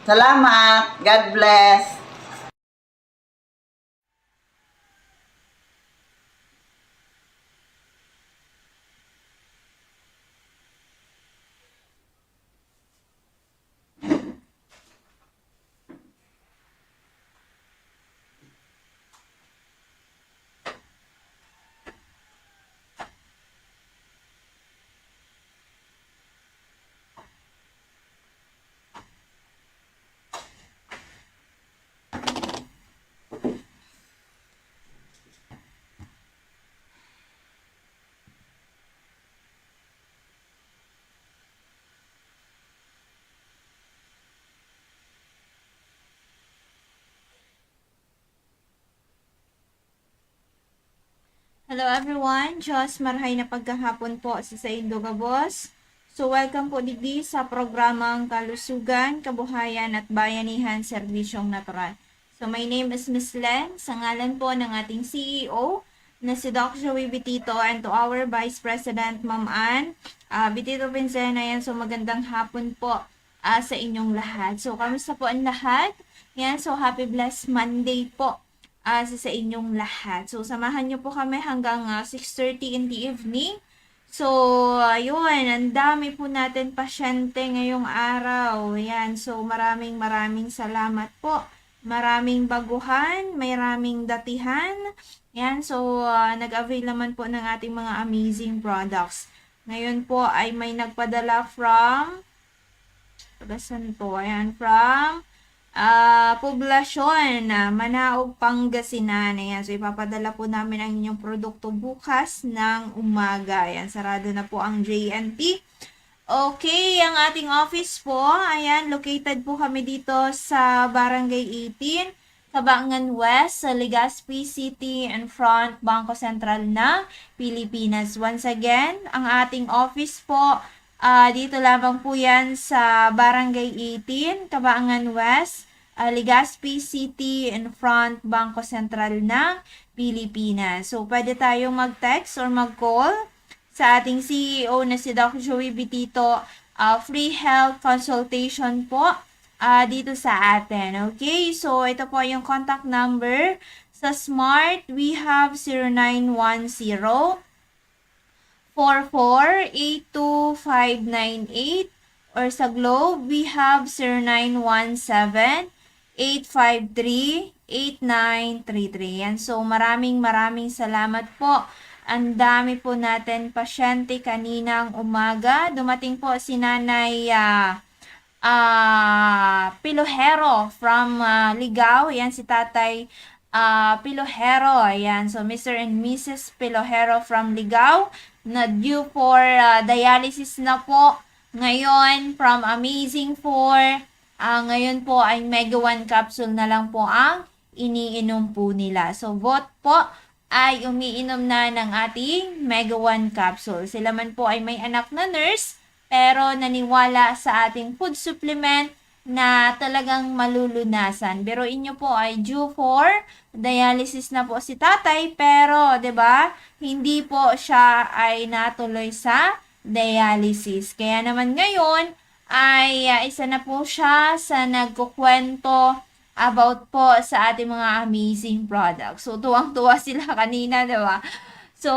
Salamat. God bless. Hello everyone, Diyos marhay na pagkahapon po sa Indo Gabos. So welcome po digdi sa programang Kalusugan, Kabuhayan at Bayanihan Serbisyong Natural. So my name is Miss Len, sa ngalan po ng ating CEO na si Dr. Joey Bitito and to our Vice President Ma'am Ann Bitito Vincena. Yan, so magandang hapon po sa inyong lahat. So kamusta po ang lahat? Yan, so happy blessed Monday po sa inyong lahat. So, samahan nyo po kami hanggang 6:30 in the evening. So, ayun, ang dami po natin pasyente ngayong araw. Yan, so maraming salamat po. Maraming baguhan, maraming datihan. Yan, so nag-avail naman po ng ating mga amazing products. Ngayon po ay may nagpadala from, saan po? Ayan, from poblasyon Manaog, Pangasinan. Ayan, so ipapadala po namin ang inyong produkto bukas ng umaga. Ayan, sarado na po ang JNT. Okay, ang ating office po, ayan, located po kami dito sa Barangay 18, Cabangan West, sa Legazpi City and front Bangko Sentral ng Pilipinas. Once again, ang ating office po, dito lamang po yan sa Barangay 18, Cabangan West, Legazpi City in front Bangko Sentral ng Pilipinas. So, pwede tayong mag-text or mag-call sa ating CEO na si Dr. Joey Bitito. Free health consultation po dito sa atin. Okay? So, ito po yung contact number. Sa Smart, we have 0910 44-82598, or sa Globe, we have 0917-853-8933. Yan. So, maraming salamat po. Ang dami po natin pasyente kaninang umaga. Dumating po si Nanay Pilohero from Ligao. Ayan, si Tatay Pilohero. Ayan, so Mr. and Mrs. Pilohero from Ligao na due for dialysis na po ngayon from Amazing 4. Ngayon po ay Mega 1 capsule na lang po ang iniinom po nila. So, both po ay umiinom na ng ating Mega 1 capsule. Sila man po ay may anak na nurse, pero naniwala sa ating food supplement na talagang malulunasan. Pero inyo po ay due for dialysis na po si tatay, pero 'di ba? Hindi po siya ay natuloy sa dialysis. Kaya naman ngayon ay isa na po siya sa nagkukwento about po sa ating mga amazing products. So, tuwang-tuwa sila kanina, di ba? So,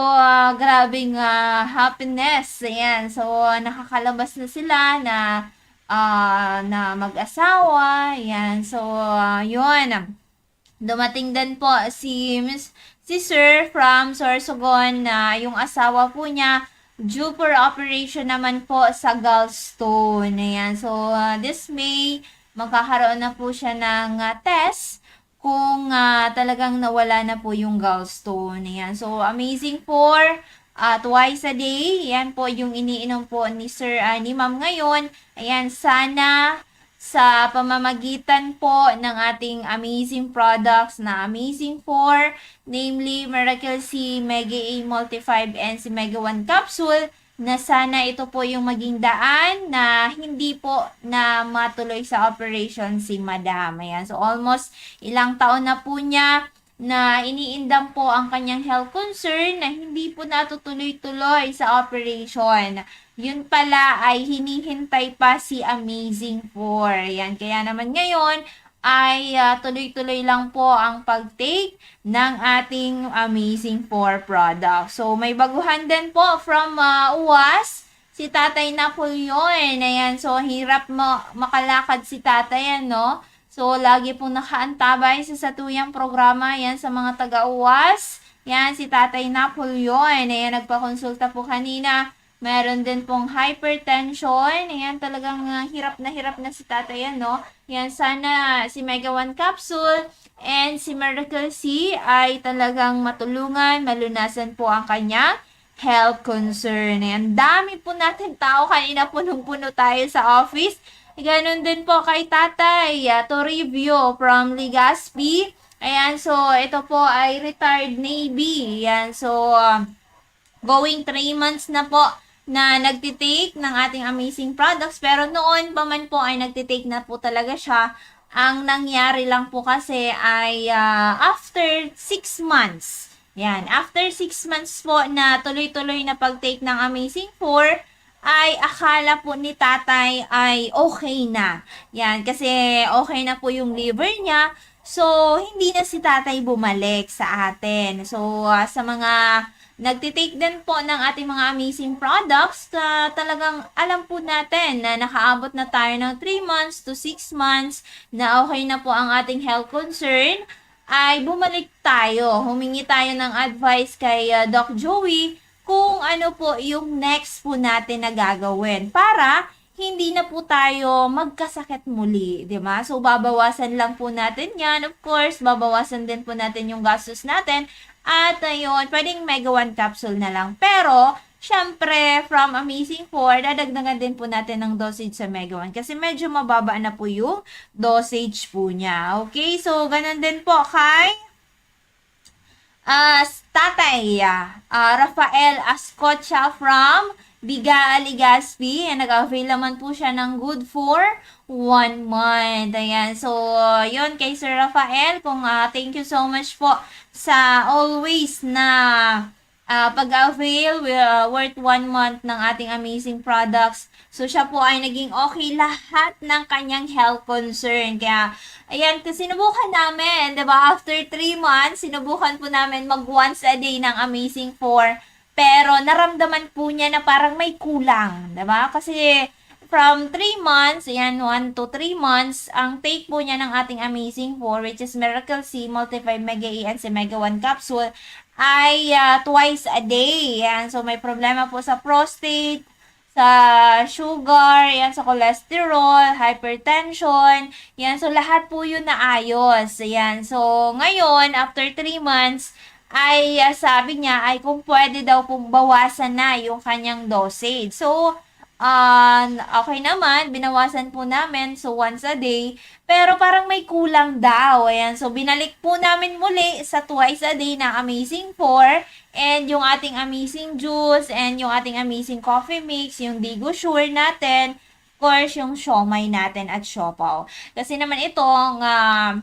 grabing happiness. Ayan. So, nakakalabas na sila na mag-asawa. Ayan. So, yun. Dumating din po si Sir from Sorsogon na yung asawa po niya due for operation naman po sa gallstone. Ayan. So, this May, magkakaroon na po siya ng test kung talagang nawala na po yung gallstone. Ayan. So, Amazing 4, twice a day. Ayan po yung iniinom po ni Sir, ni Ma'am ngayon. Ayan, sana sa pamamagitan po ng ating amazing products na Amazing 4, namely Miracle C, Mega A Multi-5, and si Mega 1 Capsule, na sana ito po yung maging daan na hindi po na matuloy sa operation si Madam. Ayan. So, almost ilang taon na po niya na iniindang po ang kanyang health concern na hindi po natutuloy-tuloy sa operation. Yun pala ay hinihintay pa si Amazing 4. Yan. Kaya naman ngayon ay tuloy-tuloy lang po ang pag-take ng ating Amazing 4 product. So, may baguhan din po from UWAS, si Tatay Napoleon. Ayan, so hirap makalakad si Tatay, no? So, lagi pong nakaantabay sa satuyang programa, yan sa mga taga-UWAS. Yan, si Tatay Napoleon. Ayan, nagpakonsulta po kanina. Meron din pong hypertension. Ayan, talagang hirap na si tatay yan, no? Yan, sana si Mega 1 Capsule and si Miracle C ay talagang matulungan, malunasan po ang kanya health concern. Ayan, dami po natin tao. Kanina punong-puno tayo sa office. Ganon din po kay tatay, Toribio from Legazpi. Ayan, so ito po ay retired Navy. Ayan, so going 3 months na po na nagtitake ng ating amazing products, pero noon pa man po ay nagtitake na po talaga siya. Ang nangyari lang po kasi ay after 6 months. Yan, after 6 months po na tuloy-tuloy na pag-take ng Amazing 4, ay akala po ni tatay ay okay na. Yan, kasi okay na po yung liver niya. So, hindi na si tatay bumalik sa atin. So, sa mga nagtitake din po ng ating mga amazing products, talagang alam po natin na nakaabot na tayo ng 3 months to 6 months na okay na po ang ating health concern, ay bumalik tayo. Humingi tayo ng advice kay Doc Joey kung ano po yung next po natin na gagawin para hindi na po tayo magkasakit muli, di ba? So, babawasan lang po natin yan. Of course, babawasan din po natin yung gastos natin. At ayun, pwedeng Mega 1 Capsule na lang. Pero, syempre, from Amazing 4, dadagdagan din po natin ng dosage sa Mega 1. Kasi medyo mababa na po yung dosage po niya. Okay, so ganun din po kay Tatay Rafael Ascocha from Biga Legazpi. Nag-avail naman po siya ng good for 1 month. Ayan. So, yun kay Sir Rafael. Thank you so much po sa always na pag-avail worth 1 month ng ating amazing products. So, siya po ay naging okay lahat ng kanyang health concern. Kaya, ayan, sinubukan namin, diba? After 3 months, sinubukan po namin mag once a day ng Amazing 4. Pero, naramdaman po niya na parang may kulang, diba? Kasi, from 3 months, ayan, 1 to 3 months, ang take po niya ng ating Amazing 4, which is Miracle C, Multi-5 Mega E, and si Mega 1 Capsule, ay twice a day. Yan. So, may problema po sa prostate, sa sugar, yan, sa cholesterol, hypertension, yan. So, lahat po yun naayos. Yan. So, ngayon, after 3 months, ay sabi niya ay kung pwede daw pong bawasan na yung kanyang dosage. So, okay naman, binawasan po namin, so once a day, pero parang may kulang daw, ayan, so binalik po namin muli sa twice a day na Amazing 4, and yung ating Amazing Juice, and yung ating Amazing Coffee Mix, yung Digo Sure natin, of course, yung siomay natin at siopaw. Kasi naman itong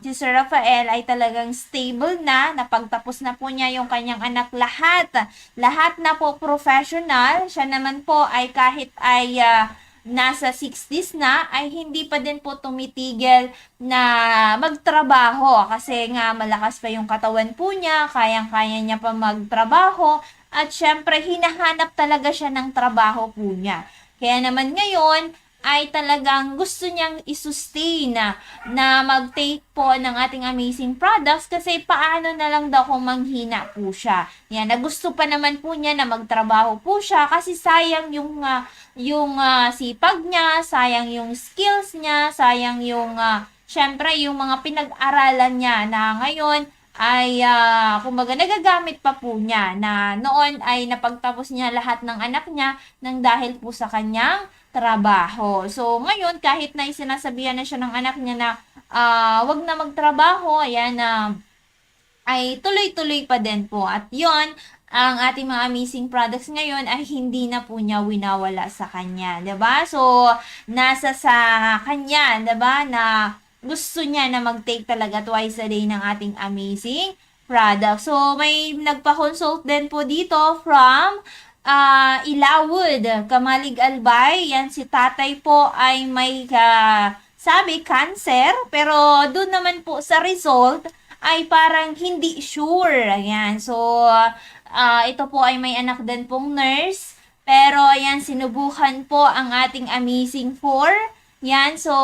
si Sir Rafael ay talagang stable na, napagtapos na po niya yung kanyang anak lahat. Lahat na po professional. Siya naman po ay kahit ay nasa 60s na, ay hindi pa din po tumitigil na magtrabaho. Kasi nga malakas pa yung katawan po niya, kayang-kaya niya pa magtrabaho. At syempre, hinahanap talaga siya ng trabaho po niya. Kaya naman ngayon, ay talagang gusto niyang isustain na mag-take po ng ating amazing products kasi paano na lang daw kung manghina po siya. Yan, na gusto pa naman po niya na magtrabaho po siya kasi sayang yung sipag niya, sayang yung skills niya, sayang yung syempre yung mga pinag-aralan niya na ngayon ay kumbaga nagagamit pa po niya na noon ay napagtapos niya lahat ng anak niya nang dahil po sa kanyang trabaho. So, ngayon, kahit na sinasabihan na siya ng anak niya na wag na magtrabaho, ayan, ay tuloy-tuloy pa din po. At yon ang ating mga amazing products ngayon ay hindi na po niya winawala sa kanya. 'Di ba? So, nasa sa kanya, 'di ba, na gusto niya na mag-take talaga twice a day ng ating amazing product. So, may nagpa-consult din po dito from Ilawod, Kamalig Albay. Yan, si tatay po ay may sabi cancer, pero doon naman po sa result ay parang hindi sure. Ayan, so ito po ay may anak din pong nurse, pero ayan, sinubukan po ang ating Amazing 4. Yan, so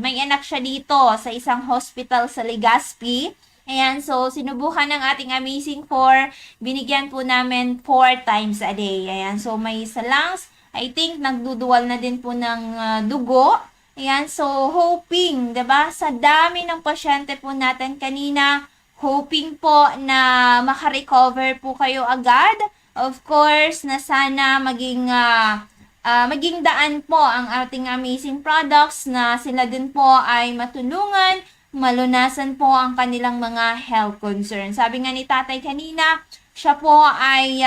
may anak siya dito sa isang hospital sa Legazpi. Ayan, so sinubukan ng ating Amazing 4, binigyan po namin 4 times a day. Ayan, so may sa lungs, I think nagduduwal na din po ng dugo. Ayan, so hoping, 'di ba, sa dami ng pasyente po natin kanina, hoping po na makarecover po kayo agad. Of course, na sana maging daan po ang ating amazing products na sila din po ay matulungan, malunasan po ang kanilang mga health concerns. Sabi nga ni tatay kanina, siya po ay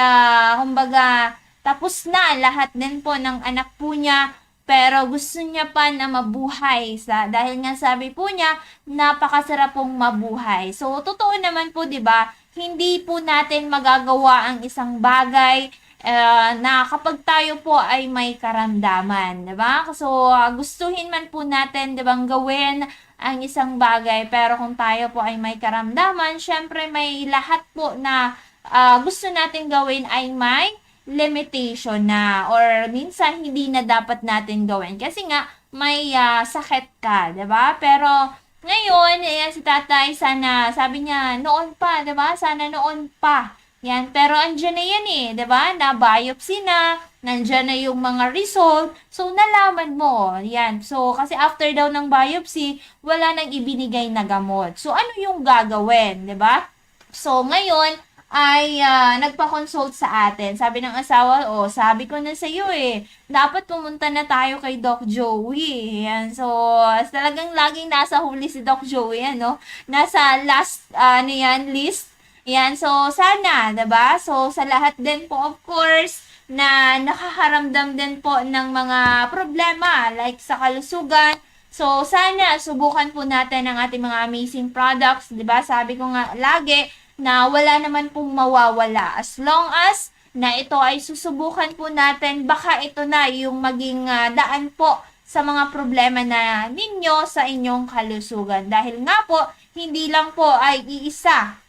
kumbaga tapos na lahat din po ng anak po niya, pero gusto niya pa na mabuhay dahil nga sabi po niya napakasarap pong mabuhay. So totoo naman po, 'di ba? Hindi po natin magagawa ang isang bagay na kapag tayo po ay may karamdaman, 'di ba? So gustuhin man po natin, 'di ba, gawin ang isang bagay, pero kung tayo po ay may karamdaman, syempre may lahat po na gusto natin gawin ay may limitation na, or minsan hindi na dapat natin gawin kasi nga may sakit ka, 'di ba? Pero ngayon, si tatay sana, sabi niya noon pa, 'di ba? Sana noon pa. Yan, pero andyan na yan eh, 'di ba? Na biopsy na, nandiyan na yung mga result. So nalaman mo, yan. So kasi after daw ng biopsy, wala nang ibinigay na gamot. So ano yung gagawin, 'di ba? So ngayon ay nagpa-consult sa atin. Sabi ng asawa, sabi ko na sa iyo eh, dapat pumunta na tayo kay Doc Joey. Yan. So talagang laging nasa huli si Doc Joey, ano? Nasa last list. Yan, so sana, 'di ba? So sa lahat din po, of course, na nakakaramdam din po ng mga problema like sa kalusugan. So sana subukan po natin ang ating mga amazing products, 'di ba? Sabi ko nga lagi na wala naman pong mawawala as long as na ito ay susubukan po natin, baka ito na yung maging daan po sa mga problema na ninyo sa inyong kalusugan. Dahil nga po, hindi lang po ay iisa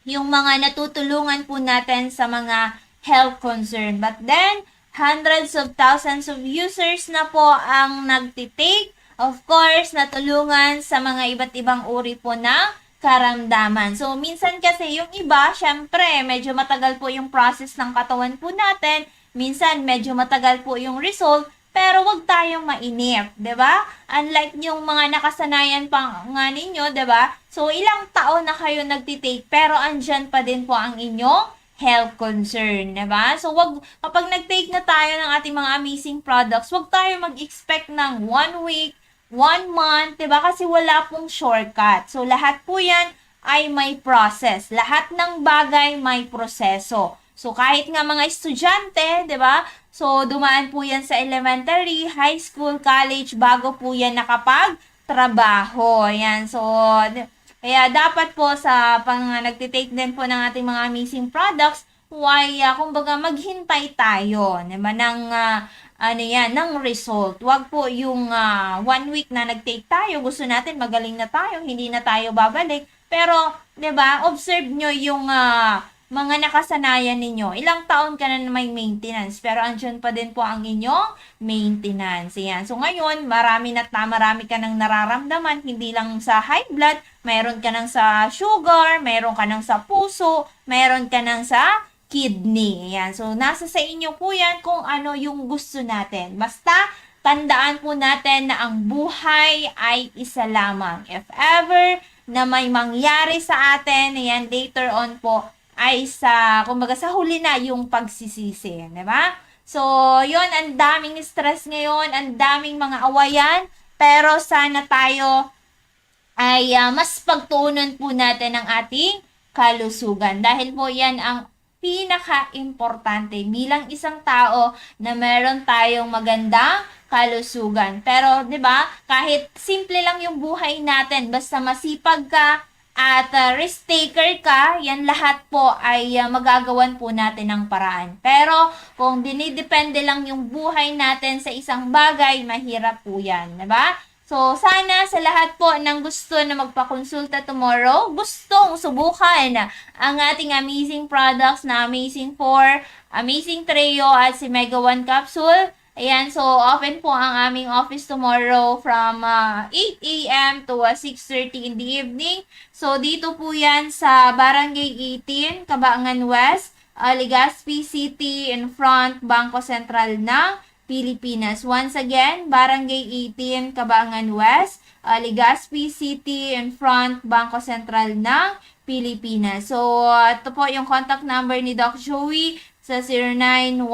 yung mga natutulungan po natin sa mga health concern. But then, hundreds of thousands of users na po ang nagtitake. Of course, natulungan sa mga iba't ibang uri po ng karamdaman. So, minsan kasi yung iba, syempre, medyo matagal po yung process ng katawan po natin. minsan medyo matagal po yung result, pero wag tayong mainip, 'di ba? Unlike yung mga nakasanayan pa nga ninyo, 'di ba? So ilang taon na kayo nagti-take pero andyan pa din po ang inyong health concern, 'di ba? So kapag nag-take na tayo ng ating mga amazing products, wag tayo mag-expect ng 1 week, 1 month, 'di ba? Kasi wala pong shortcut. So lahat po 'yan ay may process. Lahat ng bagay may proseso. So kahit nga mga estudyante, 'di ba? So dumaan po 'yan sa elementary, high school, college bago po 'yan nakapagtrabaho. Ayan. So kaya dapat po sa nagtitake din po ng ating mga amazing products, kumbaga maghintay tayo, 'di ba, ng ng result. Wag po yung 1 week na nagtake tayo, gusto natin magaling na tayo, hindi na tayo babalik. Pero, 'di ba, observe nyo yung mga nakasanayan ninyo. Ilang taon ka na may maintenance, pero andyan pa din po ang inyong maintenance. Ayan. So ngayon, marami ka nang nararamdaman, hindi lang sa high blood, mayroon ka nang sa sugar, mayroon ka nang sa puso, mayroon ka nang sa kidney. Ayan. So nasa sa inyo po yan kung ano yung gusto natin. Basta, tandaan po natin na ang buhay ay isa lamang. If ever na may mangyari sa atin, ayan, later on po, ay kumbaga sa huli na yung pagsisisi, di ba? So, yun, ang daming stress ngayon, ang daming mga awayan, pero sana tayo ay mas pagtuunan po natin ang ating kalusugan. Dahil po yan ang pinaka-importante bilang isang tao na meron tayong magandang kalusugan. Pero, di ba, kahit simple lang yung buhay natin, basta masipag ka, at risk taker ka, yan lahat po ay magagawan po natin ng paraan. Pero kung dinidepende lang yung buhay natin sa isang bagay, mahirap po yan, diba? So sana sa lahat po ng gusto na magpakonsulta tomorrow, gustong subukan ang ating amazing products na Amazing 4, Amazing Trio at si Mega 1 Capsule. Ayan, so open po ang aming office tomorrow from 8 a.m. to 6:30 in the evening. So dito po yan sa Barangay 18, Cabangan West, Legazpi City, in front Bangko Sentral ng Pilipinas. Once again, Barangay 18, Cabangan West, Legazpi City, in front Bangko Sentral ng Pilipinas. So ito po yung contact number ni Doc Joey sa 0910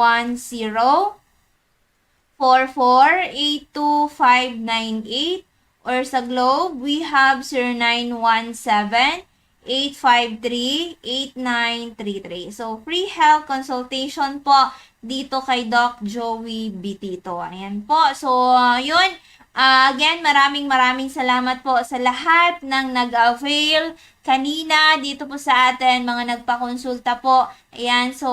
44-82598 or sa Globe, we have 0917-853-8933. So, free health consultation po dito kay Doc Joey Bitito. Ayan po. So, yun. Again, maraming salamat po sa lahat ng nag-avail kanina dito po sa atin, mga nagpakonsulta po. Ayan, so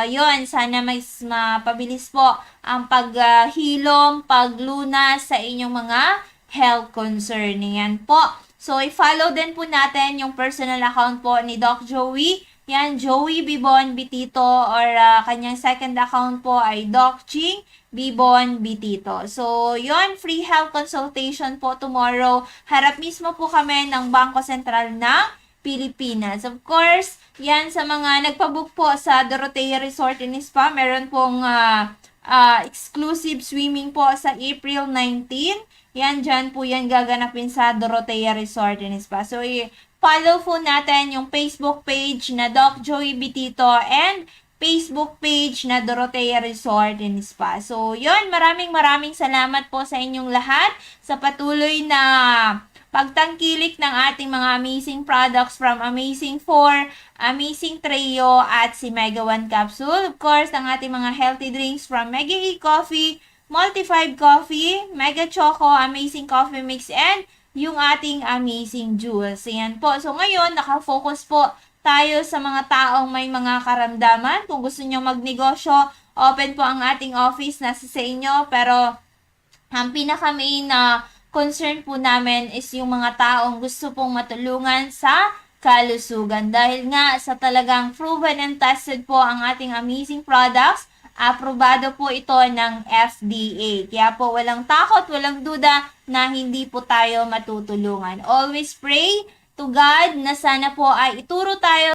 yun, sana mas mapabilis po ang paghilom, paglunas sa inyong mga health concern. Ayan po. So, i-follow din po natin yung personal account po ni Doc Joey. Yan, Joey Bibon Bitito, or kanyang second account po ay Doc Ching Bibon Bitito. So, yon, free health consultation po tomorrow. Harap mismo po kami ng Bangko Sentral ng Pilipinas. Of course, yan sa mga nagpabook po sa Dorotea Resort and Spa, meron pong exclusive swimming po sa April 19. Yan, dyan po yan gaganapin sa Dorotea Resort and Spa. So, follow po natin yung Facebook page na Doc Joey Bitito and Facebook page na Dorotea Resort and Spa. So, yun, maraming salamat po sa inyong lahat sa patuloy na pagtangkilik ng ating mga amazing products from Amazing 4, Amazing Trio at si Mega 1 Capsule. Of course, ang ating mga healthy drinks from Mega E Coffee, Multi-5 Coffee, Mega Choco, Amazing Coffee Mix, and yung ating amazing juice. Ayan po. So, ngayon, nakafocus po tayo sa mga taong may mga karamdaman. Kung gusto nyo magnegosyo, open po ang ating office, nasa sa inyo. Pero, ang pinaka-main na concern po namin is yung mga taong gusto pong matulungan sa kalusugan. Dahil nga sa talagang proven and tested po ang ating amazing products, aprobado po ito ng FDA. Kaya po walang takot, walang duda na hindi po tayo matutulungan. Always pray to God na sana po ay ituro tayo